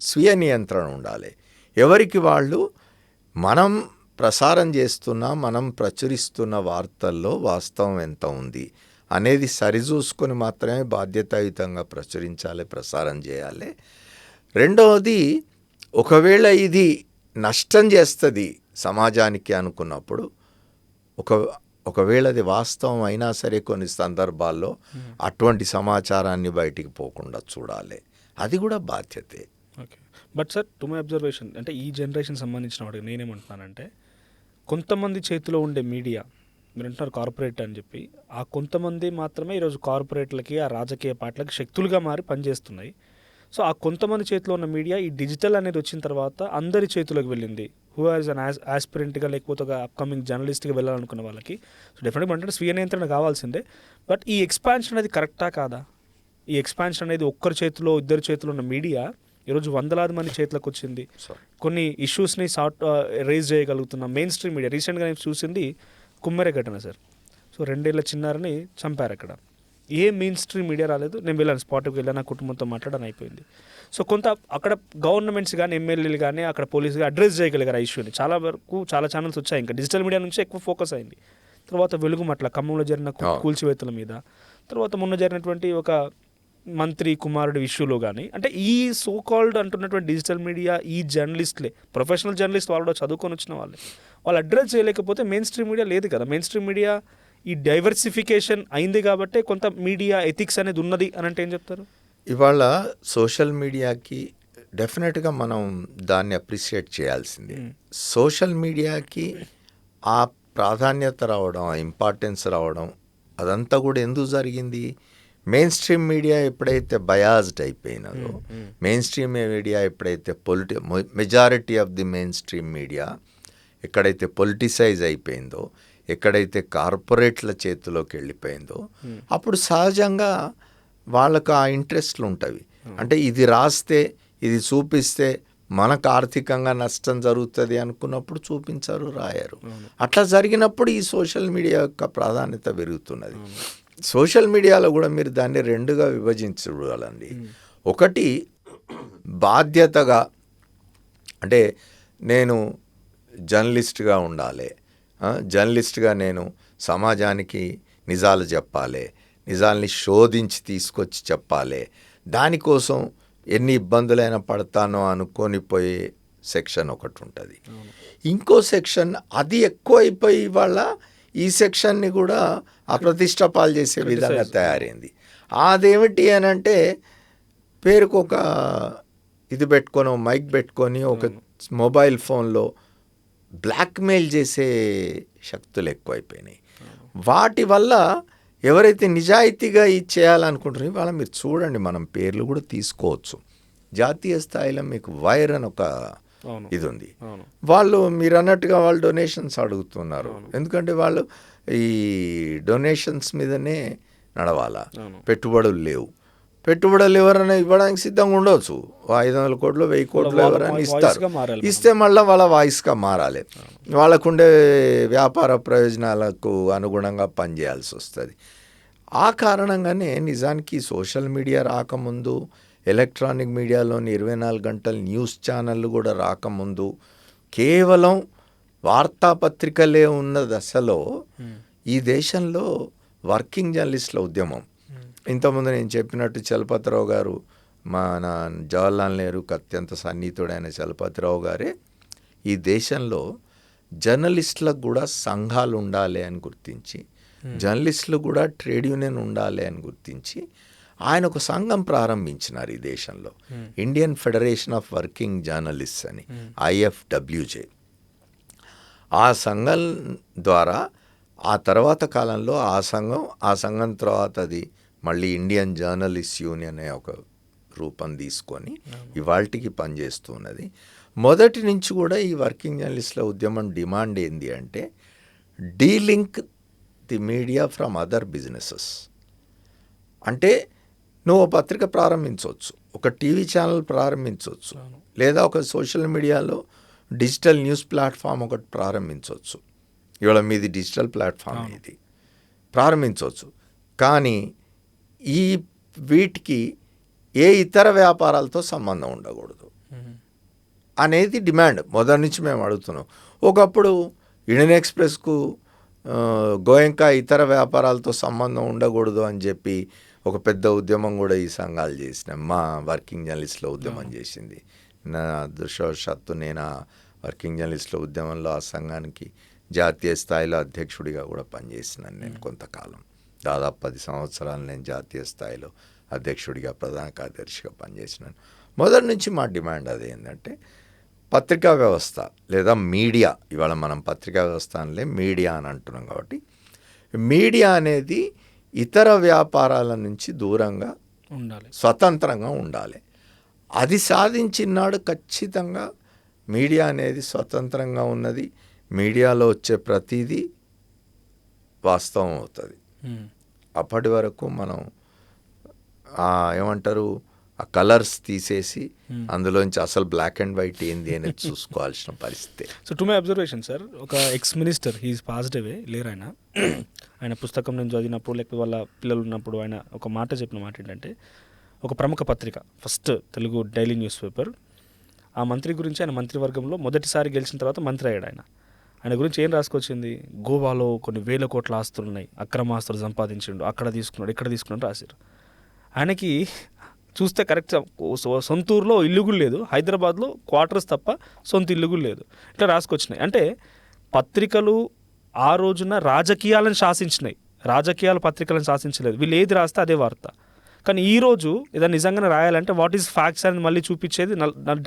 స్వీయ నియంత్రణ ఉండాలి. ఎవరికి వాళ్ళు మనం ప్రసారం చేస్తున్న, మనం ప్రచురిస్తున్న వార్తల్లో వాస్తవం ఎంత ఉంది అనేది సరిచూసుకొని మాత్రమే బాధ్యతాయుతంగా ప్రచురించాలి, ప్రసారం చేయాలి. రెండవది, ఒకవేళ ఇది నష్టం చేస్తుంది సమాజానికి అనుకున్నప్పుడు, ఒకవేళ అది వాస్తవం అయినా సరే కొన్ని సందర్భాల్లో అటువంటి సమాచారాన్ని బయటికి పోకుండా చూడాలి. అది కూడా బాధ్యతే. Okay, but sir to my observation, అంటే ఈ జనరేషన్ సంబంధించిన వాడికి నేనేమంటున్నానంటే, కొంతమంది చేతిలో ఉండే మీడియా, మీరు అంటున్నారు కార్పొరేట్ అని చెప్పి, ఆ కొంతమంది మాత్రమే ఈరోజు కార్పొరేట్లకి, ఆ రాజకీయ పార్టీలకి శక్తులుగా మారి పనిచేస్తున్నాయి. సో ఆ కొంతమంది చేతిలో ఉన్న మీడియా ఈ డిజిటల్ అనేది వచ్చిన తర్వాత అందరి చేతిలోకి వెళ్ళింది. హూ హాజ్ అన్ ఆస్పిరెంట్గా లేకపోతే ఒక అప్కమింగ్ జర్నలిస్ట్గా వెళ్ళాలనుకున్న వాళ్ళకి. సో డెఫినెట్గా అంటే స్వీయ నియంత్రణ కావాల్సిందే. బట్ ఈ ఎక్స్పాన్షన్ అనేది కరెక్టా కాదా? ఈ ఎక్స్పాన్షన్ అనేది ఒక్కరి చేతిలో, ఇద్దరి చేతిలో ఉన్న మీడియా ఈరోజు వందలాది మంది చేతిలోకి వచ్చింది. కొన్ని ఇష్యూస్ని రేజ్ చేయగలుగుతున్న మెయిన్ స్ట్రీమ్ మీడియా. రీసెంట్గా నేను చూసింది కుమ్మెర ఘటన సార్. సో 2 ఏళ్ల చిన్నారని చంపారు అక్కడ. ఏ మెయిన్ స్ట్రీమ్ మీడియా రాలేదు. నేను వెళ్ళాను, స్పాట్కి వెళ్ళాను, నా కుటుంబంతో మాట్లాడని అయిపోయింది. సో కొంత అక్కడ గవర్నమెంట్స్ కానీ, ఎమ్మెల్యేలు కానీ, అక్కడ పోలీసుగా అడ్రస్ చేయగలిగారు ఆ ఇష్యూని. చాలా వరకు చాలా ఛానల్స్ వచ్చాయి, ఇంకా డిజిటల్ మీడియా నుంచి ఎక్కువ ఫోకస్ అయింది. తర్వాత వెలుగుమట్ల ఖమ్మంలో జరిగిన కూల్చివేతల మీద, తర్వాత మొన్న జరిగినటువంటి ఒక మంత్రి కుమారుడి ఇష్యూలో కానీ, అంటే ఈ సో కాల్డ్ అంటున్నటువంటి డిజిటల్ మీడియా, ఈ జర్నలిస్ట్లే, ప్రొఫెషనల్ జర్నలిస్ట్ వాళ్ళు చదువుకొని వచ్చిన వాళ్ళు అడ్రస్ చేయలేకపోతే మెయిన్ స్ట్రీమ్ మీడియా లేదు కదా. మెయిన్ స్ట్రీమ్ మీడియా ఈ డైవర్సిఫికేషన్ అయింది కాబట్టి కొంత మీడియా ఎథిక్స్ అనేది ఉన్నది అని అంటే ఏం చెప్తారు? ఇవాళ సోషల్ మీడియాకి డెఫినెట్గా మనం దాన్ని అప్రిషియేట్ చేయాల్సిందే. సోషల్ మీడియాకి ఆ ప్రాధాన్యత రావడం, ఆ ఇంపార్టెన్స్ రావడం అదంతా కూడా ఎందుకు జరిగింది? మెయిన్ స్ట్రీమ్ మీడియా ఎప్పుడైతే బయాజ్డ్ అయిపోయినదో, మెయిన్ స్ట్రీమ్ మీడియా ఎప్పుడైతే majority of the main stream media ఎక్కడైతే పొలిటిసైజ్ అయిపోయిందో, ఎక్కడైతే కార్పొరేట్ల చేతిలోకి వెళ్ళిపోయిందో, అప్పుడు సహజంగా వాళ్ళకు ఆ ఇంట్రెస్ట్లు ఉంటాయి. అంటే ఇది రాస్తే, ఇది చూపిస్తే మనకు ఆర్థికంగా నష్టం జరుగుతుంది అనుకున్నప్పుడు చూపించారు, రాయారు. అట్లా జరిగినప్పుడు ఈ సోషల్ మీడియా యొక్క ప్రాధాన్యత పెరుగుతున్నది. సోషల్ మీడియాలో కూడా మీరు దాన్ని రెండుగా విభజించగలండి. ఒకటి బాధ్యతగా, అంటే నేను జర్నలిస్ట్గా ఉండాలి, జర్నలిస్ట్గా నేను సమాజానికి నిజాలు చెప్పాలి, నిజాల్ని శోధించి తీసుకొచ్చి చెప్పాలి, దానికోసం ఎన్ని ఇబ్బందులైనా పడతానో అనుకొని పోయే సెక్షన్ ఒకటి ఉంటుంది. ఇంకో సెక్షన్ అది ఎక్కువైపోయి వాళ్ళ ఈ సెక్షన్ని కూడా అప్రతిష్ట పాలు చేసే విధంగా తయారైంది. అదేమిటి అని అంటే, పేరుకు ఒక ఇది పెట్టుకొని, మైక్ పెట్టుకొని, ఒక మొబైల్ ఫోన్లో బ్లాక్మెయిల్ చేసే శక్తులు ఎక్కువైపోయినాయి. వాటి వల్ల ఎవరైతే నిజాయితీగా ఇది చేయాలనుకుంటున్నారో వాళ్ళ మీరు చూడండి, మనం పేర్లు కూడా తీసుకోవచ్చు. జాతీయ స్థాయిలో మీకు వైర్ అని ఒక ఇది ఉంది. వాళ్ళు మీరు అన్నట్టుగా వాళ్ళు డొనేషన్స్ అడుగుతున్నారు. ఎందుకంటే వాళ్ళు ఈ డొనేషన్స్ మీదనే నడవాలా, పెట్టుబడులు లేవు. పెట్టుబడులు ఎవరైనా ఇవ్వడానికి సిద్ధంగా ఉండవచ్చు. 500 కోట్లు 1000 కోట్లు ఎవరైనా ఇస్తారు. ఇస్తే మళ్ళీ వాళ్ళ వాయిస్గా మారాలి. వాళ్ళకుండే వ్యాపార ప్రయోజనాలకు అనుగుణంగా పనిచేయాల్సి వస్తుంది. ఆ కారణంగానే నిజానికి సోషల్ మీడియా రాకముందు, ఎలక్ట్రానిక్ మీడియాలోని 24 గంటల న్యూస్ ఛానళ్ళు కూడా రాకముందు, కేవలం వార్తాపత్రికలే ఉన్న దశలో ఈ దేశంలో వర్కింగ్ జర్నలిస్టుల ఉద్యమం, ఇంతకుముందు నేను చెప్పినట్టు చలపతిరావు గారు, మన జవహర్లాల్ నెహ్రూకి అత్యంత సన్నిహితుడైన చలపతిరావు గారే ఈ దేశంలో జర్నలిస్టులకు కూడా సంఘాలు ఉండాలి అని గుర్తించి, జర్నలిస్టులు కూడా ట్రేడ్ యూనియన్ ఉండాలి అని గుర్తించి ఆయన ఒక సంఘం ప్రారంభించినారు ఈ దేశంలో, Indian federation of working journalists అని, IFWJ. ఆ సంఘం ద్వారా ఆ తర్వాత కాలంలో ఆ సంఘం తర్వాత అది మళ్ళీ ఇండియన్ జర్నలిస్ట్ యూనియన్ అనే ఒక రూపం తీసుకొని ఇవాళకి పనిచేస్తున్నది. మొదటి నుంచి కూడా ఈ వర్కింగ్ జర్నలిస్టుల ఉద్యమం డిమాండ్ ఏంది అంటే, delink the media from other businesses. అంటే నువ్వు పత్రిక ప్రారంభించవచ్చు, ఒక టీవీ ఛానల్ ప్రారంభించవచ్చు, లేదా ఒక సోషల్ మీడియాలో డిజిటల్ న్యూస్ ప్లాట్ఫామ్ ఒకటి ప్రారంభించవచ్చు. ఇవాళ మీది డిజిటల్ ప్లాట్ఫామ్ ఇది ప్రారంభించవచ్చు. కానీ ఈ వీటికి ఏ ఇతర వ్యాపారాలతో సంబంధం ఉండకూడదు అనేది డిమాండ్ మొదటి నుంచి మేము అడుగుతున్నాం. ఒకప్పుడు ఇండియన్ ఎక్స్ప్రెస్కు గోయంకా ఇతర వ్యాపారాలతో సంబంధం ఉండకూడదు అని చెప్పి ఒక పెద్ద ఉద్యమం కూడా ఈ సంఘాలు చేసినాం. మా వర్కింగ్ జర్నలిస్టుల ఉద్యమం చేసింది. నా అదృష్టవశాత్తు నేను ఆ వర్కింగ్ జర్నలిస్టుల ఉద్యమంలో ఆ సంఘానికి జాతీయ స్థాయిలో అధ్యక్షుడిగా కూడా పనిచేసినాను. నేను కొంతకాలం, దాదాపు 10 సంవత్సరాలు నేను జాతీయ స్థాయిలో అధ్యక్షుడిగా, ప్రధాన కార్యదర్శిగా పనిచేసినాను. మొదటి నుంచి మా డిమాండ్ అదేంటంటే, పత్రికా వ్యవస్థ లేదా మీడియా, ఇవాళ మనం పత్రికా వ్యవస్థ అనలే మీడియా అని అంటున్నాం కాబట్టి, మీడియా అనేది ఇతర వ్యాపారాల నుంచి దూరంగా ఉండాలి, స్వతంత్రంగా ఉండాలి. అది సాధించినాడు ఖచ్చితంగా మీడియా అనేది స్వతంత్రంగా ఉన్నది. మీడియాలో వచ్చే ప్రతిదీ వాస్తవం అవుతుంది. అప్పటి వరకు మనం ఏమంటారు, ఆ కలర్స్ తీసేసి అందులోంచి అసలు బ్లాక్ అండ్ వైట్ ఏంది అనేది చూసుకోవాల్సిన పరిస్థితి. So to my observation sir, ఒక ex minister, he is passed away, లేరు ఆయన. ఆయన పుస్తకం నేను చదివినప్పుడు, లేకపోతే వాళ్ళ పిల్లలు ఉన్నప్పుడు ఆయన ఒక మాట చెప్పిన మాట ఏంటంటే, ఒక ప్రముఖ పత్రిక, first Telugu daily news paper, ఆ మంత్రి గురించి, ఆయన మంత్రివర్గంలో మొదటిసారి గెలిచిన తర్వాత మంత్రి అయ్యాడు ఆయన. ఆయన గురించి ఏం రాసుకొచ్చింది, గోవాలో కొన్ని 1000 కోట్ల ఆస్తులు ఉన్నాయి, అక్రమ ఆస్తులు సంపాదించిండు, అక్కడ తీసుకున్నాడు, ఇక్కడ తీసుకున్నాడు రాశారు. ఆయనకి చూస్తే కరెక్ట్ సొంత ఊర్లో ఇల్లు కూడా లేదు, హైదరాబాద్లో క్వార్టర్స్ తప్ప సొంత ఇల్లు కూడా లేదు, ఇట్లా రాసుకొచ్చినాయి. అంటే పత్రికలు ఆ రోజున రాజకీయాలను శాసించినాయి, రాజకీయాల పత్రికలను శాసించలేదు. వీళ్ళు ఏది రాస్తే అదే వార్త. కానీ ఈరోజు ఏదైనా నిజంగానే రాయాలంటే వాట్ ఈస్ ఫ్యాక్ట్స్ అని మళ్ళీ చూపించేది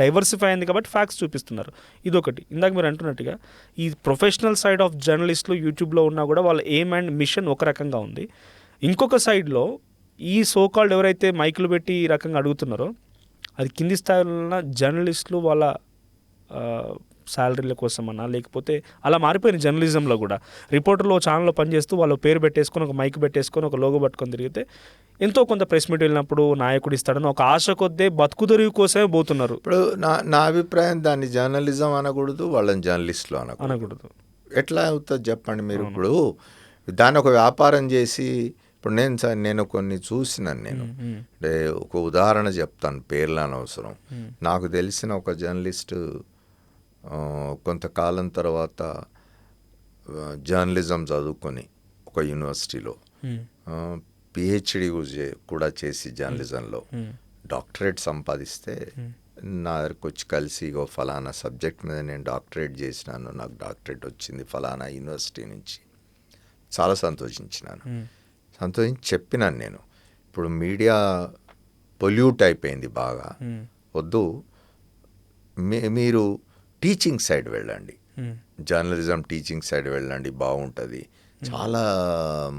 డైవర్సిఫై అయింది కాబట్టి ఫ్యాక్ట్స్ చూపిస్తున్నారు. ఇదొకటి. ఇందాక మీరు అంటున్నట్టుగా ఈ ప్రొఫెషనల్ సైడ్ ఆఫ్ జర్నలిస్టులు యూట్యూబ్లో ఉన్నా కూడా వాళ్ళ ఎయిమ్ అండ్ మిషన్ ఒక రకంగా ఉంది. ఇంకొక సైడ్లో ఈ సోకాల్డ్ ఎవరైతే మైకులు పెట్టి ఈ రకంగా అడుగుతున్నారో అది కింది స్థాయిలో ఉన్న జర్నలిస్టులు వాళ్ళ శాలరీల కోసమన్నా లేకపోతే అలా మారిపోయింది జర్నలిజంలో కూడా. రిపోర్టర్లు ఛానల్లో పనిచేస్తూ వాళ్ళ పేరు పెట్టేసుకొని ఒక మైక్ పెట్టేసుకొని ఒక లోగో పట్టుకొని తిరిగితే ఎంతో కొంత ప్రెస్ మీట్ వెళ్ళినప్పుడు నాయకుడు ఇస్తాడని ఒక ఆశ కొద్దే బతుకుదెరువు కోసమే పోతున్నారు. ఇప్పుడు నా అభిప్రాయం దాన్ని జర్నలిజం అనకూడదు, వాళ్ళని జర్నలిస్టులు అనకూడదు. ఎట్లా అవుతుంది చెప్పండి మీరు? ఇప్పుడు దాన్ని ఒక వ్యాపారం చేసి ఇప్పుడు నేను కొన్ని చూసినాను. నేను అంటే ఒక ఉదాహరణ చెప్తాను, పేర్లు అనవసరం. నాకు తెలిసిన ఒక జర్నలిస్టు కొంతకాలం తర్వాత జర్నలిజం చదువుకొని ఒక యూనివర్సిటీలో పిహెచ్డి కూడా చేసి జర్నలిజంలో డాక్టరేట్ సంపాదిస్తే నా దగ్గరకు వచ్చి కలిసి ఇగో ఫలానా సబ్జెక్ట్ మీద నేను డాక్టరేట్ చేసినాను, నాకు డాక్టరేట్ వచ్చింది ఫలానా యూనివర్సిటీ నుంచి. చాలా సంతోషించినాను. సంతోషించి చెప్పినాను నేను, ఇప్పుడు మీడియా పొల్యూట్ అయిపోయింది బాగా, వద్దు మీరు టీచింగ్ సైడ్ వెళ్ళండి, జర్నలిజం టీచింగ్ సైడ్ వెళ్ళండి, బాగుంటుంది, చాలా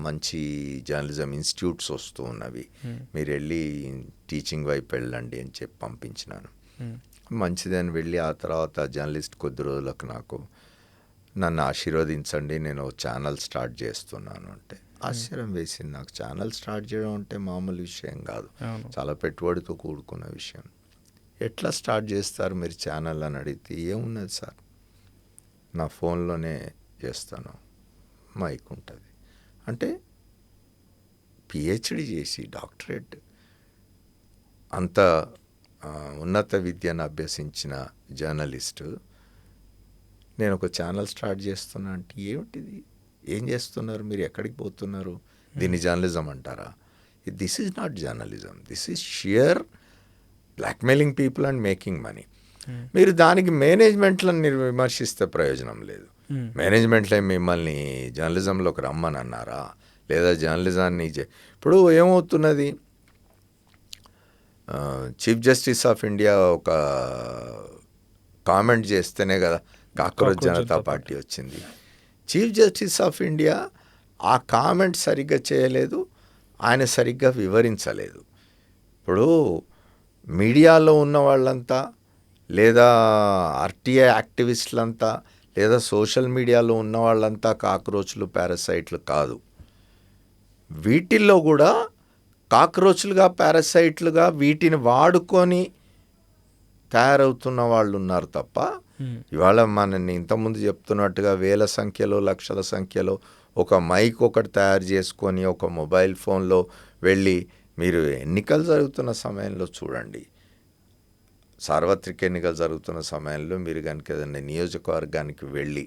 మంచి జర్నలిజం ఇన్స్టిట్యూట్స్ వస్తూ ఉన్నవి, మీరు వెళ్ళి టీచింగ్ వైపు వెళ్ళండి అని చెప్పి పంపించినాను. మంచిదని వెళ్ళి ఆ తర్వాత జర్నలిస్ట్ కొద్ది రోజులకు నాకు నన్ను ఆశీర్వదించండి, నేను ఛానల్ స్టార్ట్ చేస్తున్నాను అంటే ఆశ్చర్యం వేసింది నాకు. ఛానల్ స్టార్ట్ చేయడం అంటే మామూలు విషయం కాదు, చాలా పెట్టుబడితో కూడుకున్న విషయం. ఎట్లా స్టార్ట్ చేస్తారు మీరు ఛానల్ అని అడిగితే ఏమున్నది సార్, నా ఫోన్లోనే చేస్తాను, మైక్ ఉంటుంది అంటే. పిహెచ్డి చేసి డాక్టరేట్ అంత ఉన్నత విద్యను అభ్యసించిన జర్నలిస్టు నేను ఒక ఛానల్ స్టార్ట్ చేస్తున్నా అంటే ఏమిటిది, ఏం చేస్తున్నారు మీరు, ఎక్కడికి పోతున్నారు, దీన్ని జర్నలిజం అంటారా? This is not journalism, this is shear blackmailing people and making money. మీరు దానికి మేనేజ్మెంట్లను విమర్శిస్తే ప్రయోజనం లేదు. మేనేజ్మెంట్లో మిమ్మల్ని జర్నలిజంలోకి రమ్మని అన్నారా, లేదా జర్నలిజాన్ని ఇప్పుడు ఏమవుతున్నది, చీఫ్ జస్టిస్ ఆఫ్ ఇండియా ఒక కామెంట్ చేస్తేనే కదా కాక్రోచ్ జనతా పార్టీ వచ్చింది. చీఫ్ జస్టిస్ ఆఫ్ ఇండియా ఆ కామెంట్ సరిగ్గా చేయలేదు, ఆయన సరిగ్గా వివరించలేదు. ఇప్పుడు మీడియాలో ఉన్న వాళ్ళంతా లేదా ఆర్టీఐ యాక్టివిస్టులంతా లేదా సోషల్ మీడియాలో ఉన్న వాళ్ళంతా కాక్రోచ్లు పారాసైట్లు కాదు. వీటిల్లో కూడా కాక్రోచ్లుగా పారాసైట్లుగా వీటిని వాడుకొని తయారవుతున్న వాళ్ళు ఉన్నారు తప్ప, ఇవాళ మనని ఇంతకుముందు చెప్తున్నట్టుగా వేల సంఖ్యలో లక్షల సంఖ్యలో ఒక మైక్ ఒకటి తయారు చేసుకొని ఒక మొబైల్ ఫోన్లో వెళ్ళి మీరు ఎన్నికలు జరుగుతున్న సమయంలో చూడండి, సార్వత్రిక ఎన్నికలు జరుగుతున్న సమయంలో మీరు కనుక ఏదైనా నియోజకవర్గానికి వెళ్ళి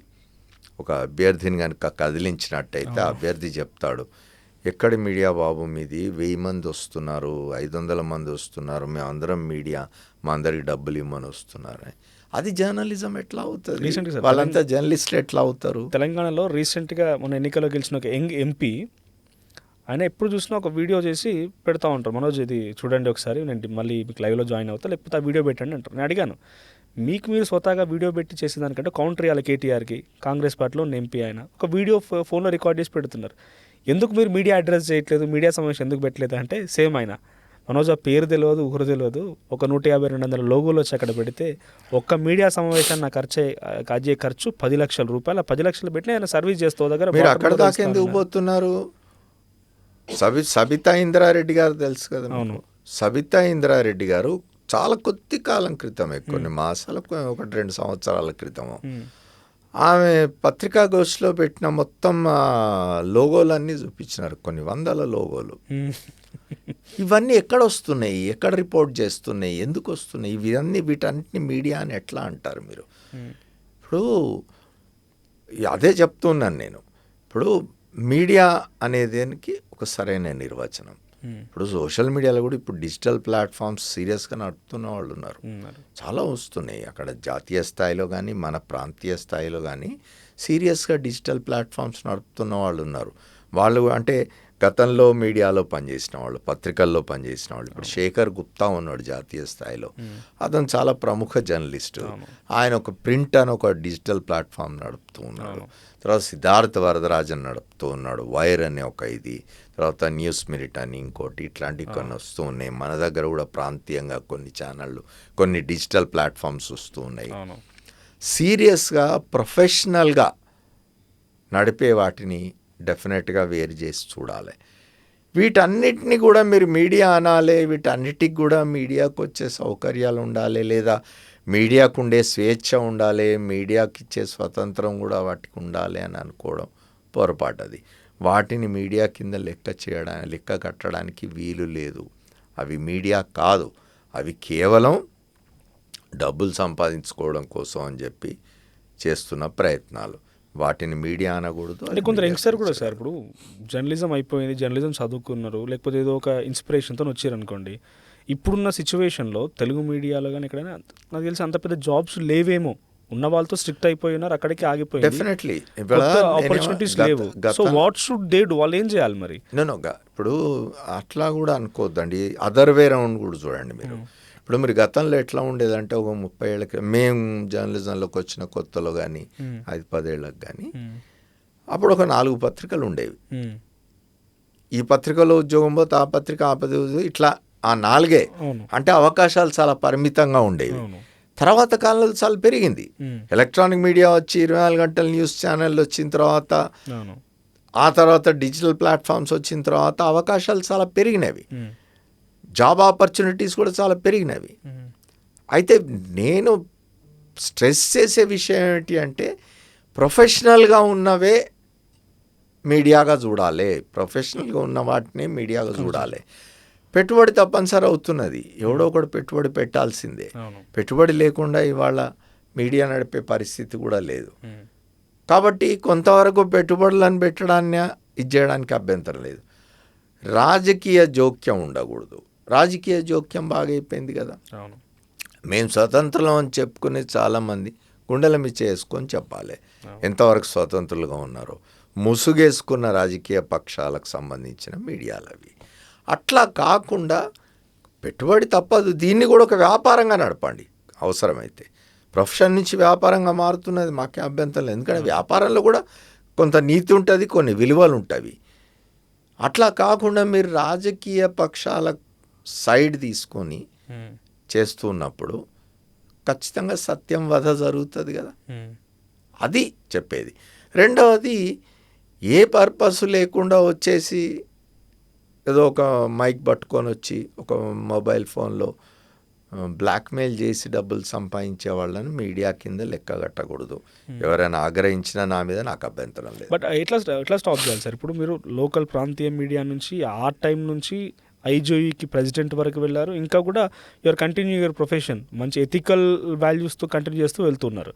ఒక అభ్యర్థిని కనుక కదిలించినట్టయితే ఆ అభ్యర్థి చెప్తాడు, ఎక్కడి మీడియా బాబు మీది, 1000 మంది వస్తున్నారు, 500 మంది వస్తున్నారు, మేమందరం మీడియా, మా అందరికి డబ్బులు ఇవ్వమని వస్తున్నారు. అది జర్నలిజం ఎట్లా అవుతుంది? వాళ్ళంతా జర్నలిస్టులు ఎట్లా అవుతారు? తెలంగాణలో రీసెంట్గా మన ఎన్నికల్లో గెలిచిన ఒక యంగ్ ఎంపీ, ఆయన ఎప్పుడు చూసినా ఒక వీడియో చేసి పెడతా ఉంటారు, మనోజ్ ఇది చూడండి ఒకసారి, నేను మళ్ళీ మీకు లైవ్లో జాయిన్ అవుతా, లేకపోతే ఆ వీడియో పెట్టండి అంటారు. నేను అడిగాను, మీకు మీరు స్వతహాగా వీడియో పెట్టి చేసేదానికంటే కౌంటర్ ఇవ్వాలి కేటీఆర్కి, కాంగ్రెస్ పార్టీలో ఉన్న ఎంపీ ఆయన ఒక వీడియో ఫోన్లో రికార్డ్ చేసి పెడుతున్నారు, ఎందుకు మీరు మీడియా అడ్రస్ చేయట్లేదు, మీడియా సమావేశం ఎందుకు పెట్టలేదు అంటే సేమ్ ఆయన, మనోజ్ ఆ పేరు తెలియదు, ఊరు తెలియదు, ఒక 150-200 లోగోలు వచ్చి అక్కడ పెడితే ఒక్క మీడియా సమావేశాన్ని నా అయ్యే ఖర్చు 10 లక్షల రూపాయలు, 10 లక్షలు పెట్టిన ఆయన సర్వీస్ చేస్తూ దగ్గర మీరు అక్కడ దాకా ఎందుకు పోతున్నారు? సబితా ఇంద్రారెడ్డి గారు తెలుసు కదా. అవును, సబితా ఇంద్రారెడ్డి గారు చాలా కొద్ది కాలం క్రితమే, కొన్ని మాసాలకు 1-2 సంవత్సరాల క్రితము ఆమె పత్రికాగోష్ఠిలో పెట్టిన మొత్తం లోగోలన్నీ చూపించినారు, కొన్ని 100 లోగోలు. ఇవన్నీ ఎక్కడ వస్తున్నాయి, ఎక్కడ రిపోర్ట్ చేస్తున్నాయి, ఎందుకు వస్తున్నాయి ఇవన్నీ? వీటన్నిటిని మీడియా అని ఎట్లా అంటారు మీరు? ఇప్పుడు అదే చెప్తున్నాను నేను. ఇప్పుడు మీడియా అనేదానికి ఒక సరైన నిర్వచనం. ఇప్పుడు సోషల్ మీడియాలో కూడా ఇప్పుడు డిజిటల్ ప్లాట్ఫామ్స్ సీరియస్గా నడుపుతున్న వాళ్ళు ఉన్నారు, చాలా వస్తున్నాయి. అక్కడ జాతీయ స్థాయిలో కానీ మన ప్రాంతీయ స్థాయిలో కానీ సీరియస్గా డిజిటల్ ప్లాట్ఫామ్స్ నడుపుతున్న వాళ్ళు ఉన్నారు. వాళ్ళు అంటే గతంలో మీడియాలో పనిచేసిన వాళ్ళు, పత్రికల్లో పనిచేసిన వాళ్ళు, ఇప్పుడు శేఖర్ గుప్తా ఉన్నాడు జాతీయ స్థాయిలో, అతను చాలా ప్రముఖ జర్నలిస్టు. ఆయన ఒక ప్రింట్ అని ఒక డిజిటల్ ప్లాట్ఫామ్ నడుపుతూ ఉన్నాడు. తర్వాత సిద్ధార్థ వరదరాజన్ నడుపుతూ ఉన్నాడు, వైర్ అనే ఒక ఇది. తర్వాత న్యూస్ మినిట్ అని ఇంకోటి, ఇట్లాంటివి కొన్ని వస్తూ ఉన్నాయి. మన దగ్గర కూడా ప్రాంతీయంగా కొన్ని ఛానళ్ళు, కొన్ని డిజిటల్ ప్లాట్ఫామ్స్ వస్తూ ఉన్నాయి. సీరియస్గా ప్రొఫెషనల్గా నడిపే వాటిని డెఫినెట్గా వేరు చేసి చూడాలి. వీటన్నిటిని కూడా మీరు మీడియా అనాలి, వీటన్నిటికి కూడా మీడియాకు వచ్చే సౌకర్యాలు ఉండాలి, లేదా మీడియాకు ఉండే స్వేచ్ఛ ఉండాలి, మీడియాకి ఇచ్చే స్వతంత్రం కూడా వాటికి ఉండాలి అని అనుకోవడం పొరపాటు. అది వాటిని మీడియా కింద లెక్క కట్టడానికి వీలు లేదు. అవి మీడియా కాదు, అవి కేవలం డబ్బులు సంపాదించుకోవడం కోసం అని చెప్పి చేస్తున్న ప్రయత్నాలు. వాటిని మీడియా అనకూడదు. అంటే కొందరు యంగ్స్టర్ కూడా సార్ ఇప్పుడు జర్నలిజం అయిపోయింది, జర్నలిజం చదువుకున్నారు, లేకపోతే ఏదో ఒక ఇన్స్పిరేషన్తో వచ్చారనుకోండి, ఇప్పుడున్న సిచ్యువేషన్లో తెలుగు మీడియాలో కానీ ఎక్కడైనా నాకు తెలిసి అంత పెద్ద జాబ్స్ లేవేమో, ఉన్న వాళ్ళతో స్ట్రిక్ట్ అయిపోయినారు, అక్కడికి ఆగిపోయింది. డెఫినెట్లీ ఆపర్చునిటీస్ లేవు. So what should they do? వాళ్ళు ఏం చేయాలి మరి? ఇప్పుడు అట్లా కూడా అనుకోవద్దండి, అదర్ వే రౌండ్ కూడా చూడండి మీరు. ఇప్పుడు మీరు గతంలో ఎట్లా ఉండేదంటే ఒక 30 ఏళ్ళకి మేము జర్నలిజంలోకి వచ్చిన కొత్తలో కానీ 5-10 ఏళ్ళకి కానీ అప్పుడు ఒక 4 పత్రికలు ఉండేవి. ఈ పత్రికలో ఉద్యోగం పోతే ఆ పత్రిక, ఆ పత్రిక, ఇట్లా ఆ 4 అంటే అవకాశాలు చాలా పరిమితంగా ఉండేవి. తర్వాత కాలంలో చాలా పెరిగింది. ఎలక్ట్రానిక్ మీడియా వచ్చి 24 గంటల న్యూస్ ఛానల్ వచ్చిన తర్వాత, ఆ తర్వాత డిజిటల్ ప్లాట్ఫామ్స్ వచ్చిన తర్వాత అవకాశాలు చాలా పెరిగినవి, జాబ్ ఆపర్చునిటీస్ కూడా చాలా పెరిగినవి. అయితే నేను స్ట్రెస్ చేసే విషయం ఏంటి అంటే ప్రొఫెషనల్గా ఉన్నవే మీడియాగా చూడాలి, ప్రొఫెషనల్గా ఉన్న వాటిని మీడియాగా చూడాలి. పెట్టుబడి తప్పనిసరి అవుతున్నది, ఎవడో ఒకటి పెట్టుబడి పెట్టాల్సిందే. పెట్టుబడి లేకుండా ఇవాళ మీడియా నడిపే పరిస్థితి కూడా లేదు. కాబట్టి కొంతవరకు పెట్టుబడులను పెట్టడాన్ని ఇది చేయడానికి అభ్యంతరం లేదు. రాజకీయ జోక్యం ఉండకూడదు. రాజకీయ జోక్యం బాగా అయిపోయింది కదా. మేము స్వతంత్రం అని చెప్పుకునే చాలామంది గుండెల మీద చేసుకొని చెప్పాలి ఎంతవరకు స్వతంత్రులుగా ఉన్నారో. ముసుగేసుకున్న రాజకీయ పక్షాలకు సంబంధించిన మీడియాలు అవి. అట్లా కాకుండా పెట్టుబడి తప్పదు, దీన్ని కూడా ఒక వ్యాపారంగా నడపండి. అవసరమైతే ప్రొఫెషన్ నుంచి వ్యాపారంగా మారుతున్నది మాకే అభ్యంతరం లేదు. ఎందుకంటే వ్యాపారంలో కూడా కొంత నీతి ఉంటుంది, కొన్ని విలువలు ఉంటాయి. అట్లా కాకుండా మీరు రాజకీయ పక్షాల సైడ్ తీసుకొని చేస్తున్నప్పుడు ఖచ్చితంగా సత్యం వధ జరుగుతుంది కదా. అది చెప్పేది. రెండవది, ఏ పర్పస్ లేకుండా వచ్చేసి ఏదో ఒక మైక్ పట్టుకొని వచ్చి ఒక మొబైల్ ఫోన్లో బ్లాక్మెయిల్ చేసి డబ్బులు సంపాదించే వాళ్ళని మీడియా కింద లెక్క కట్టకూడదు. ఎవరైనా ఆగ్రహించినా నా మీద నాకు అభ్యంతరం లేదు. బట్ ఎట్లా స్టాప్ చేయాలి సార్? ఇప్పుడు మీరు లోకల్ ప్రాంతీయ మీడియా నుంచి ఆ టైం నుంచి ఐజోఈకి ప్రెసిడెంట్ వరకు వెళ్ళారు, ఇంకా కూడా యువర్ కంటిన్యూ యువర్ ప్రొఫెషన్ మంచి ఎథికల్ వాల్యూస్తో కంటిన్యూ చేస్తూ వెళ్తున్నారు.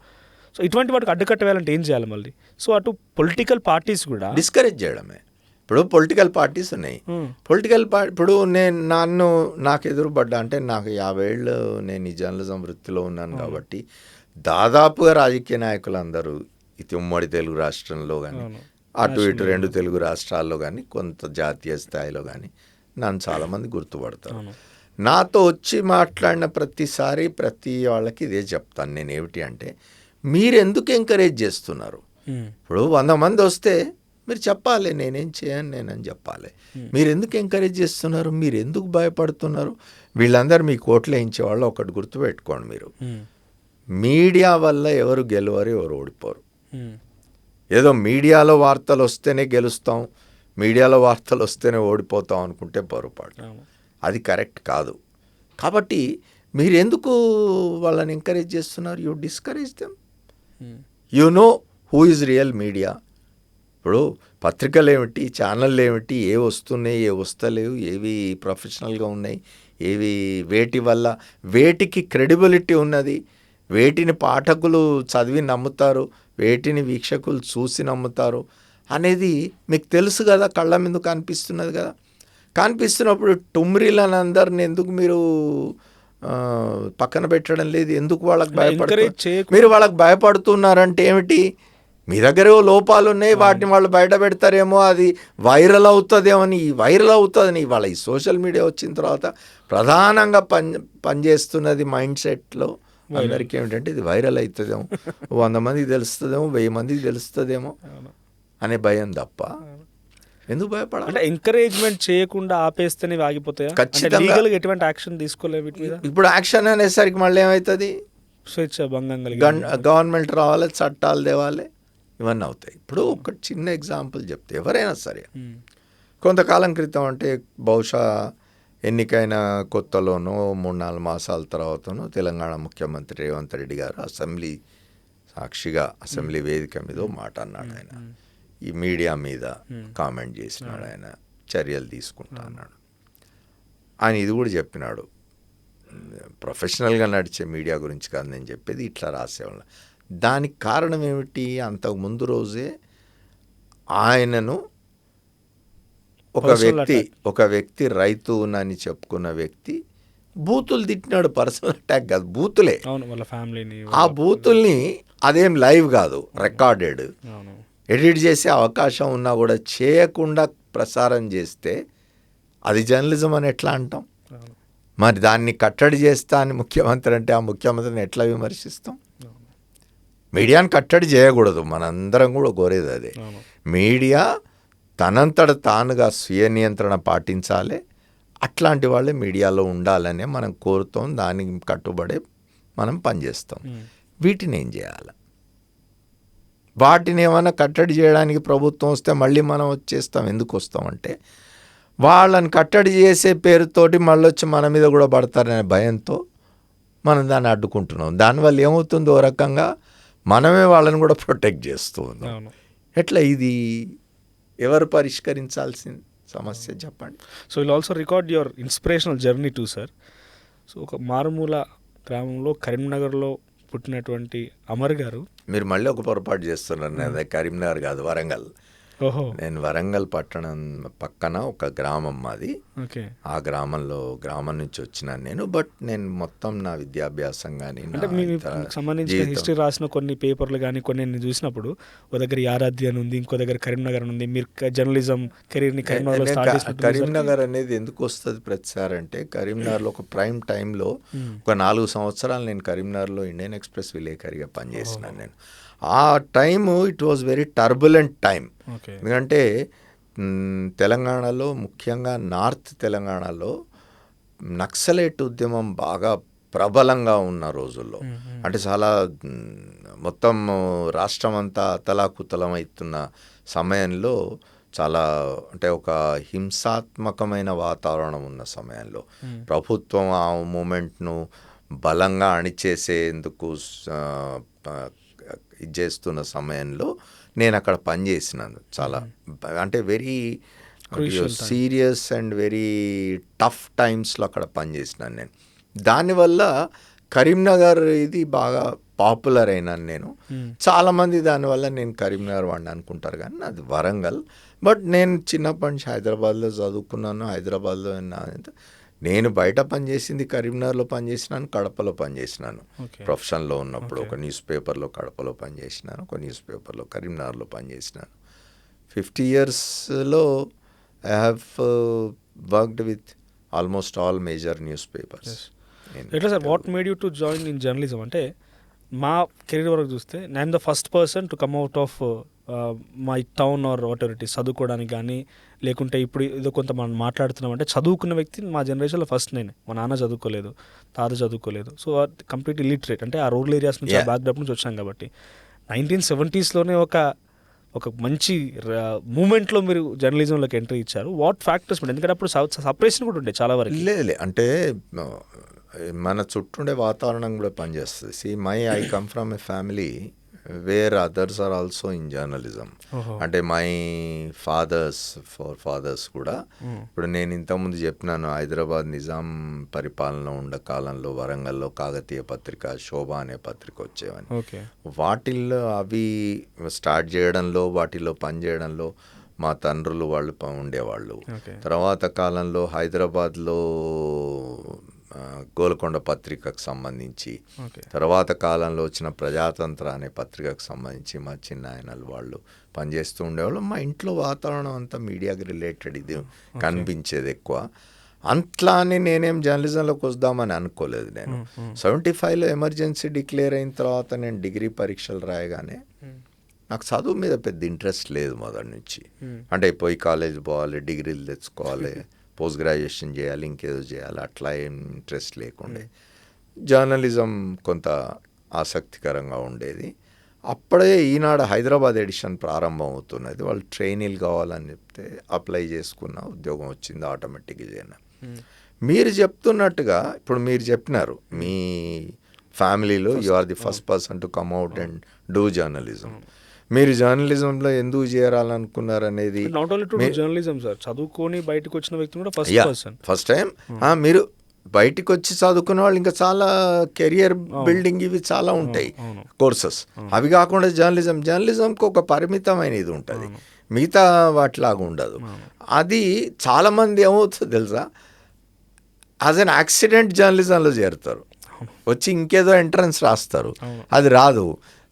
సో ఇటువంటి వాటికి అడ్డుకట్ట వేయాలంటే ఏం చేయాలి మళ్ళీ? సో అటు పొలిటికల్ పార్టీస్ కూడా డిస్కరేజ్ చేయడమే. ఇప్పుడు పొలిటికల్ పార్టీస్ ఉన్నాయి. ఇప్పుడు నాకు ఎదురుపడ్డా అంటే నాకు 50 ఏళ్ళు నేను ఈ జర్నలిజం వృత్తిలో ఉన్నాను కాబట్టి దాదాపుగా రాజకీయ నాయకులందరూ ఇది ఉమ్మడి తెలుగు రాష్ట్రంలో కానీ అటు ఇటు 2 తెలుగు రాష్ట్రాల్లో కానీ కొంత జాతీయ స్థాయిలో కానీ నన్ను చాలామంది గుర్తుపడతారు. నాతో వచ్చి మాట్లాడిన ప్రతిసారి ప్రతి వాళ్ళకి ఇదే చెప్తాను నేను. ఏమిటి అంటే, మీరు ఎందుకు ఎంకరేజ్ చేస్తున్నారు? ఇప్పుడు 100 మంది వస్తే మీరు చెప్పాలి నేనేం చేయను నేనని చెప్పాలి. మీరు ఎందుకు ఎంకరేజ్ చేస్తున్నారు? మీరు ఎందుకు భయపడుతున్నారు? వీళ్ళందరూ మీ కోట్లు వేయించేవాళ్ళు ఒకటి గుర్తుపెట్టుకోండి. మీరు మీడియా వల్ల ఎవరు గెలవరు, ఎవరు ఓడిపోరు. ఏదో మీడియాలో వార్తలు వస్తేనే గెలుస్తాం, మీడియాలో వార్తలు వస్తేనే ఓడిపోతాం అనుకుంటే పొరపాటు. అది కరెక్ట్ కాదు. కాబట్టి మీరు ఎందుకు వాళ్ళని ఎంకరేజ్ చేస్తున్నారు? You discourage them. You know who is real media. ఇప్పుడు పత్రికలు ఏమిటి, ఛానళ్ళు ఏమిటి, ఏ వస్తున్నాయి, ఏ వస్తలేవు, ఏవి ప్రొఫెషనల్గా ఉన్నాయి, ఏవి వేటికి క్రెడిబిలిటీ ఉన్నది, వేటిని పాఠకులు చదివి నమ్ముతారు, వేటిని వీక్షకులు చూసి నమ్ముతారు అనేది మీకు తెలుసు కదా, కళ్ళ ముందు కనిపిస్తున్నది కదా. కనిపిస్తున్నప్పుడు టుమ్రీలను అందరిని ఎందుకు మీరు పక్కన పెట్టడం లేదు? ఎందుకు వాళ్ళకి మీరు వాళ్ళకి భయపడుతున్నారంటే ఏమిటి? మీ దగ్గర ఏవో లోపాలు ఉన్నాయి, వాటిని వాళ్ళు బయట పెడతారేమో, అది వైరల్ అవుతుందేమో. వైరల్ అవుతుందని ఇవాళ ఈ సోషల్ మీడియా వచ్చిన తర్వాత ప్రధానంగా పనిచేస్తున్నది మైండ్ సెట్లో అందరికీ ఏమిటంటే ఇది వైరల్ అవుతుందేమో, 100 మందికి తెలుస్తుందేమో, 1000 మందికి తెలుస్తుందేమో అనే భయం తప్ప ఎందుకు భయపడాలి? అంటే ఎంకరేజ్మెంట్ చేయకుండా ఆపేస్తేనే ఆగిపోతాయా? ఖచ్చితంగా లీగల్గా ఎటువంటి యాక్షన్ తీసుకోలేదు వీటి మీద. ఇప్పుడు యాక్షన్ అనేసరికి మళ్ళీ ఏమవుతుంది, స్వేచ్ఛ భంగం గవర్నమెంట్ రావాలి, చట్టాలు తేవాలి, ఇవన్నీ అవుతాయి. ఇప్పుడు ఒక చిన్న ఎగ్జాంపుల్ చెప్తే ఎవరైనా సరే కొంతకాలం క్రితం అంటే బహుశా ఎన్నికైన కొత్తలోనో 3-4 మాసాల తర్వాతనో తెలంగాణ ముఖ్యమంత్రి రేవంత్ రెడ్డి గారు అసెంబ్లీ సాక్షిగా అసెంబ్లీ వేదిక మీద మాట అన్నాడు. ఆయన ఈ మీడియా మీద కామెంట్ చేసినాడు, ఆయన చర్యలు తీసుకుంటా అన్నాడు. ఆయన ఇది కూడా చెప్పినాడు, ప్రొఫెషనల్గా నడిచే మీడియా గురించి కాదు నేను చెప్పేది, ఇట్లా రాసేవాళ్ళ. దానికి కారణం ఏమిటి, అంతకు ముందు రోజే ఆయనను ఒక వ్యక్తి రైతునని చెప్పుకున్న వ్యక్తి బూతులు తిట్టినాడు. పర్సనల్ అటాక్ కాదు, బూతులే. ఆ బూతుల్ని అదేం లైవ్ కాదు, రికార్డెడ్, ఎడిట్ చేసే అవకాశం ఉన్నా కూడా చేయకుండా ప్రసారం చేస్తే అది జర్నలిజం అని ఎట్లా అంటాం? మరి దాన్ని కట్టడి చేస్తా అని ముఖ్యమంత్రి అంటే ఆ ముఖ్యమంత్రిని ఎట్లా విమర్శిస్తాం? మీడియాని కట్టడి చేయకూడదు, మనందరం కూడా కోరేది అదే. మీడియా తనంతట తానుగా స్వీయ నియంత్రణ పాటించాలి, అట్లాంటి వాళ్ళే మీడియాలో ఉండాలనే మనం కోరుతాం, దానికి కట్టుబడే మనం పనిచేస్తాం. వీటిని ఏం చేయాలి? వాటిని ఏమైనా కట్టడి చేయడానికి ప్రభుత్వం వస్తే మళ్ళీ మనం వచ్చేస్తాం. ఎందుకు వస్తామంటే వాళ్ళని కట్టడి చేసే పేరుతోటి మళ్ళీ వచ్చి మన మీద కూడా పడతారనే భయంతో మనం దాన్ని అడ్డుకుంటున్నాం. దానివల్ల ఏమవుతుందో ఓ రకంగా మనమే వాళ్ళని కూడా ప్రొటెక్ట్ చేస్తూ ఉన్నాం. ఎట్లా ఇది ఎవరు పరిష్కరించాల్సిన సమస్య చెప్పండి. So will also record your inspirational journey to sir. So ఒక మారుమూల గ్రామంలో కరీంనగర్లో పుట్టినటువంటి అమర్ గారు. మీరు మళ్ళీ ఒక పొరపాటు చేస్తున్నారు, అదే కరీంనగర్ కాదు, వరంగల్. ఓహో. నేను వరంగల్ పట్టణం పక్కన ఒక గ్రామం మాది. ఆ గ్రామం నుంచి వచ్చినాను నేను. బట్ నేను మొత్తం నా విద్యాభ్యాసం కానీ సంబంధించిన హిస్టరీ రాసిన కొన్ని పేపర్లు కానీ కొన్ని నేను చూసినప్పుడు ఒక దగ్గర యాదాద్రి అని ఉంది, ఇంకో దగ్గర కరీంనగర్ అని ఉంది. మీరు జర్నలిజం కెరీర్ని కరీంనగర్ అనేది ఎందుకు వస్తుంది ప్రతిసారి అంటే, కరీంనగర్లో ఒక ప్రైమ్ టైంలో ఒక 4 సంవత్సరాలు నేను కరీంనగర్లో ఇండియన్ ఎక్స్ప్రెస్ విలేకరిగా పనిచేసినాను నేను. ఆ time it was very turbulent time. ఎందుకంటే తెలంగాణలో, ముఖ్యంగా నార్త్ తెలంగాణలో నక్సలైట్ ఉద్యమం బాగా ప్రబలంగా ఉన్న రోజుల్లో, అంటే చాలా మొత్తం రాష్ట్రం అంతా అతలాకుతలం అవుతున్న సమయంలో, చాలా అంటే ఒక హింసాత్మకమైన వాతావరణం ఉన్న సమయంలో ప్రభుత్వం ఆ మూమెంట్ను బలంగా అణిచేసేందుకు ఇది చేస్తున్న సమయంలో నేను అక్కడ పనిచేసినాను. చాలా అంటే very serious and very tough టైమ్స్లో అక్కడ పనిచేసినాను నేను. దానివల్ల కరీంనగర్ ఇది బాగా పాపులర్ అయినాను నేను. చాలామంది దానివల్ల నేను కరీంనగర్ వాడిని అనుకుంటారు, కానీ అది వరంగల్. బట్ నేను చిన్నప్పటి నుంచి హైదరాబాద్లో చదువుకున్నాను. హైదరాబాద్లో నేను బయట పనిచేసింది కరీంనగర్లో పనిచేసినాను, కడపలో పనిచేసినాను. ప్రొఫెషన్లో ఉన్నప్పుడు ఒక న్యూస్ పేపర్లో కడపలో పనిచేసినాను, ఒక న్యూస్ పేపర్లో కరీంనగర్లో పనిచేసినాను. 50 yearsలో I have worked with almost all major newspapers. ఎట్లా sir, what made you to join in journalism? అంటే మా కెరీర్ వరకు చూస్తే నేను the first person to come out of my town or whatever it is, చదువుకోవడానికి కానీ లేకుంటే ఇప్పుడు ఏదో కొంత మనం మాట్లాడుతున్నాం అంటే చదువుకున్న వ్యక్తి మా జనరేషన్లో ఫస్ట్ నేనే. మా నాన్న చదువుకోలేదు, తాత చదువుకోలేదు. సో కంప్లీట్ ఇల్లిటరేట్, అంటే ఆ రూరల్ ఏరియాస్ నుంచి ఆ బ్యాక్డ్రాప్ నుంచి వచ్చాం కాబట్టి 1970sలోనే ఒక మంచి మూమెంట్లో మీరు జర్నలిజంలోకి ఎంట్రీ ఇచ్చారు. What factors? ఎందుకంటే అప్పుడు సపరేషన్ కూడా ఉండే చాలా వరకు. లేదు, అంటే మన చుట్టూండే వాతావరణం కూడా పనిచేస్తుంది. I come from a family where others are also in journalism. అంటే మై ఫాదర్స్ కూడా, ఇప్పుడు నేను ఇంతకుముందు చెప్పినాను, హైదరాబాద్ నిజాం పరిపాలన ఉండ కాలంలో వరంగల్లో కాకతీయ పత్రిక, శోభ అనే పత్రిక వచ్చేవని. వాటిల్లో అవి స్టార్ట్ చేయడంలో, వాటిలో పనిచేయడంలో మా తండ్రులు వాళ్ళు ఉండేవాళ్ళు. తర్వాత కాలంలో హైదరాబాద్లో గోల్కొండ పత్రికకు సంబంధించి, ఓకే. తర్వాత కాలంలో వచ్చిన ప్రజాతంత్ర అనే పత్రికకు సంబంధించి మా చిన్నాయనలు వాళ్ళు పనిచేస్తూ ఉండేవాళ్ళు. మా ఇంట్లో వాతావరణం అంతా మీడియాకి రిలేటెడ్ ఇది కనిపించేది ఎక్కువ. అట్లా అని నేనేం జర్నలిజంలోకి వద్దామని అనుకోలేదు. నేను 75లో ఎమర్జెన్సీ డిక్లేర్ అయిన తర్వాత నేను డిగ్రీ పరీక్షలు రాయగానే నాకు చదువు మీద పెద్ద ఇంట్రెస్ట్ లేదు మొదటి నుంచి. అంటే పోయి కాలేజ్ పోవాలి, డిగ్రీలు తెచ్చుకోవాలి, పోస్ట్ గ్రాడ్యుయేషన్ చేయాలి, ఇంకేదో చేయాలి, అట్లా ఏం ఇంట్రెస్ట్ లేకుండే. జర్నలిజం కొంత ఆసక్తికరంగా ఉండేది. అప్పుడే ఈనాడు హైదరాబాద్ ఎడిషన్ ప్రారంభం అవుతున్నది. వాళ్ళు ట్రైనీలు కావాలని చెప్తే అప్లై చేసుకున్న, ఉద్యోగం వచ్చింది ఆటోమేటిక్గా చేయను. మీరు చెప్తున్నట్టుగా ఇప్పుడు మీరు చెప్పినారు మీ ఫ్యామిలీలో you are the first person to come out and do journalism. మీరు జర్నలిజంలో ఎందుకు చేరాలనుకున్నారు అనేది not only to journalism sir, చదువుకొని బయటకు వచ్చిన వ్యక్తి కూడా ఫస్ట్ టైం మీరు బయటికి వచ్చి చదువుకునే వాళ్ళు ఇంకా చాలా కెరియర్ బిల్డింగ్ ఇవి చాలా ఉంటాయి కోర్సెస్. అవి కాకుండా జర్నలిజంకి ఒక పరిమితమైన ఇది ఉంటుంది, మిగతా వాటిలాగా ఉండదు. అది చాలామంది ఏమవుతుంది తెలుసా, యాజ్ అన్ యాక్సిడెంట్ జర్నలిజంలో చేరుతారు, వచ్చి ఇంకేదో ఎంట్రన్స్ రాస్తారు, అది రాదు.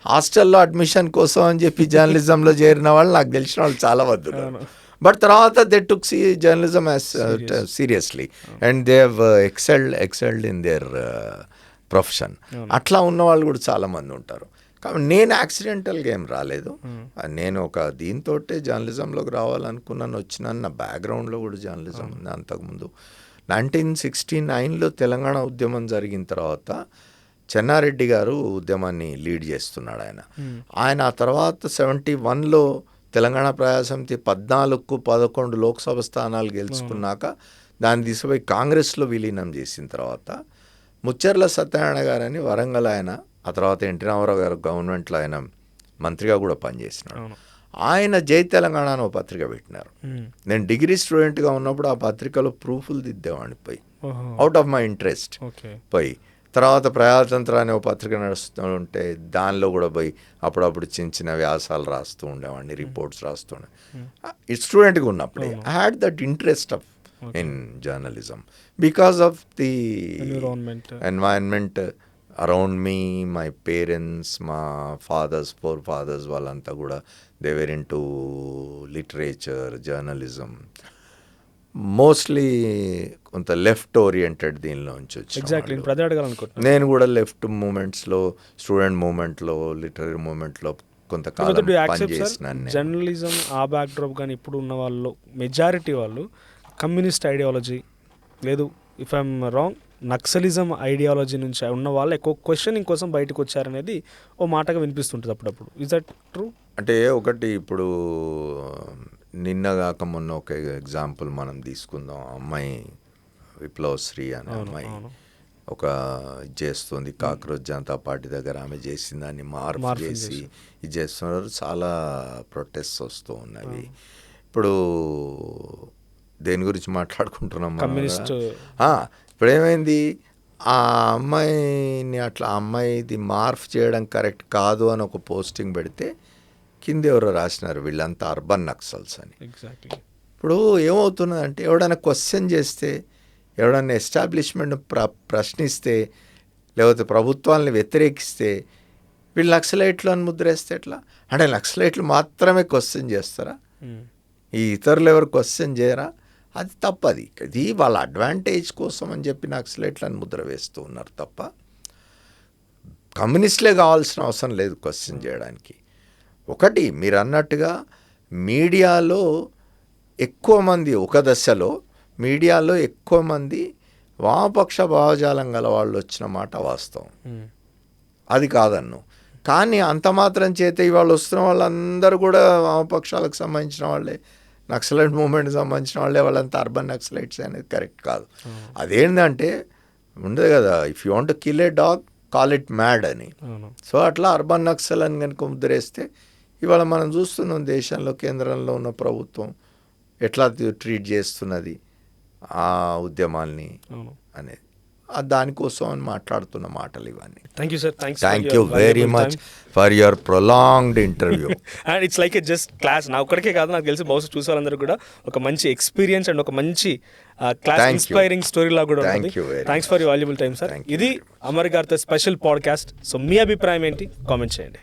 హాస్టల్లో అడ్మిషన్ కోసం అని చెప్పి జర్నలిజంలో చేరిన వాళ్ళు నాకు తెలిసిన వాళ్ళు చాలా మంది ఉన్నారు. బట్ తర్వాత they took journalism as seriously and they have excelled in there profession. అట్లా ఉన్న వాళ్ళు కూడా చాలామంది ఉంటారు. కాబట్టి నేను యాక్సిడెంటల్గా ఏం రాలేదు. నేను ఒక దీంతో జర్నలిజంలోకి రావాలనుకున్నాను, వచ్చినాను. నా బ్యాక్గ్రౌండ్లో కూడా జర్నలిజం ఉంది. అంతకుముందు 1969లో తెలంగాణ ఉద్యమం జరిగిన తర్వాత చెన్నారెడ్డి గారు ఉద్యమాన్ని లీడ్ చేస్తున్నాడు. ఆయన ఆ తర్వాత 71లో తెలంగాణ ప్రజాసమితి 14-11 లోక్సభ స్థానాలు గెలుచుకున్నాక దాన్ని తీసుకుపోయి కాంగ్రెస్లో విలీనం చేసిన తర్వాత ముచ్చెర్ల సత్యనారాయణ గారని వరంగల్ ఆయన, ఆ తర్వాత ఎన్టీ రామారావు గారు గవర్నమెంట్లో ఆయన మంత్రిగా కూడా పనిచేసినాడు. ఆయన జై తెలంగాణ అని ఒక పత్రిక పెట్టినారు. నేను డిగ్రీ స్టూడెంట్గా ఉన్నప్పుడు ఆ పత్రికలో ప్రూఫ్లు దిద్దేవాడిని పోయి, అవుట్ ఆఫ్ మై ఇంట్రెస్ట్ పోయి. తర్వాత ప్రజాతంత్ర అనే ఒక పత్రిక నడుస్తూ ఉంటే దానిలో కూడా పోయి అప్పుడప్పుడు చిన్న చిన్న వ్యాసాలు రాస్తూ ఉండేవాడిని, రిపోర్ట్స్ రాస్తూ ఉండే. స్టూడెంట్గా ఉన్నప్పుడే I had that interest of in journalism because of the environment around me. My parents, మా ఫోర్ ఫాదర్స్ వాళ్ళంతా కూడా they were into literature, journalism, mostly కొంత లెఫ్ట్ ఓరియంటెడ్ దీనిలో నుంచి వచ్చి. నేను కూడా లెఫ్ట్ మూమెంట్స్లో, స్టూడెంట్ మూమెంట్లో, లిటరీ మూమెంట్లో కొంతకాలం పనిచేసినాను. జర్నలిజం ఆ బ్యాక్డ్రాప్ కానీ ఇప్పుడు ఉన్న వాళ్ళు మెజారిటీ వాళ్ళు కమ్యూనిస్ట్ ఐడియాలజీ లేదు, if I'm wrong naxalism ideology నుంచి ఉన్న వాళ్ళు ఎక్కువ క్వశ్చనింగ్ కోసం బయటకు వచ్చారనేది ఓ మాటగా వినిపిస్తుంటుంది అప్పుడప్పుడు. Is that true? అంటే ఒకటి ఇప్పుడు నిన్నగాక మొన్న ఒక ఎగ్జాంపుల్ మనం తీసుకుందాం. అమ్మాయి విప్లవశ్రీ అనే అమ్మాయి ఒక చేస్తుంది, కాక్రోచ్ జనతా పార్టీ దగ్గర ఆమె చేసిన దాన్ని మార్పు చేసి ఇది చేస్తున్నారు. చాలా ప్రొటెస్ట్ వస్తూ ఉన్నవి. ఇప్పుడు దేని గురించి మాట్లాడుకుంటున్నాం? కమ్యూనిస్ట్. ఇప్పుడు ఏమైంది, ఆ అమ్మాయిని అట్లా అమ్మాయిది మార్ఫ్ చేయడం కరెక్ట్ కాదు అని ఒక పోస్టింగ్ పెడితే కింద ఎవరో రాసినారు వీళ్ళంతా అర్బన్ నక్సల్స్ అని. ఇప్పుడు ఏమవుతున్నదంటే ఎవడైనా క్వశ్చన్ చేస్తే, ఎవడన్నా ఎస్టాబ్లిష్మెంట్ ప్రశ్నిస్తే, లేకపోతే ప్రభుత్వాలని వ్యతిరేకిస్తే వీళ్ళు నక్సలైట్లు అని ముద్రేస్తే ఎట్లా? అంటే నక్సలైట్లు మాత్రమే క్వశ్చన్ చేస్తారా? ఈ ఇతరులు ఎవరు క్వశ్చన్ చేయరా? అది తప్పది. ఇది వాళ్ళ అడ్వాంటేజ్ కోసం అని చెప్పి నక్సలైట్లను ముద్ర వేస్తూ ఉన్నారు తప్ప కమ్యూనిస్టులే కావాల్సిన అవసరం లేదు క్వశ్చన్ చేయడానికి. ఒకటి మీరు అన్నట్టుగా మీడియాలో ఎక్కువ మంది, ఒక దశలో మీడియాలో ఎక్కువ మంది వామపక్ష భావజాలం గల వాళ్ళు వచ్చిన మాట వాస్తవం, అది కాదన్ను. కానీ అంత మాత్రం చేత ఇవాళ వస్తున్న వాళ్ళందరూ కూడా వామపక్షాలకు సంబంధించిన వాళ్ళే, నక్సలైట్ మూవ్మెంట్కి సంబంధించిన వాళ్ళే, వాళ్ళంతా అర్బన్ నక్సలైట్స్ అనేది కరెక్ట్ కాదు. అదేంటంటే ఉండదు కదా, if you want to kill A dog call it mad అని. సో అట్లా అర్బన్ నక్సల్ అని కనుక ముద్రేస్తే ఇవాళ మనం చూస్తున్నాం దేశంలో కేంద్రంలో ఉన్న ప్రభుత్వం ఎట్లా ట్రీట్ చేస్తున్నది ఆ ఉద్యమాల్ని అనేది. దానికోసం అని మాట్లాడుతున్న మాటలు ఇవన్నీ. Thank you sir. Thank you very much for your prolonged interview. And it's like a just class. నా ఒక్కడికే కాదు, నాకు తెలిసి బహుశా చూసే వాళ్ళందరూ కూడా ఒక మంచి ఎక్స్పీరియన్స్ అండ్ ఒక మంచి class Thank you. Inspiring story లాగా కూడా Thank ఉంటుంది. you very thanks for your valuable time sir. Thank you ఇది very much. అమర్ గారితో స్పెషల్ పాడ్కాస్ట్. సో మీ అభిప్రాయం ఏంటి కామెంట్ చేయండి.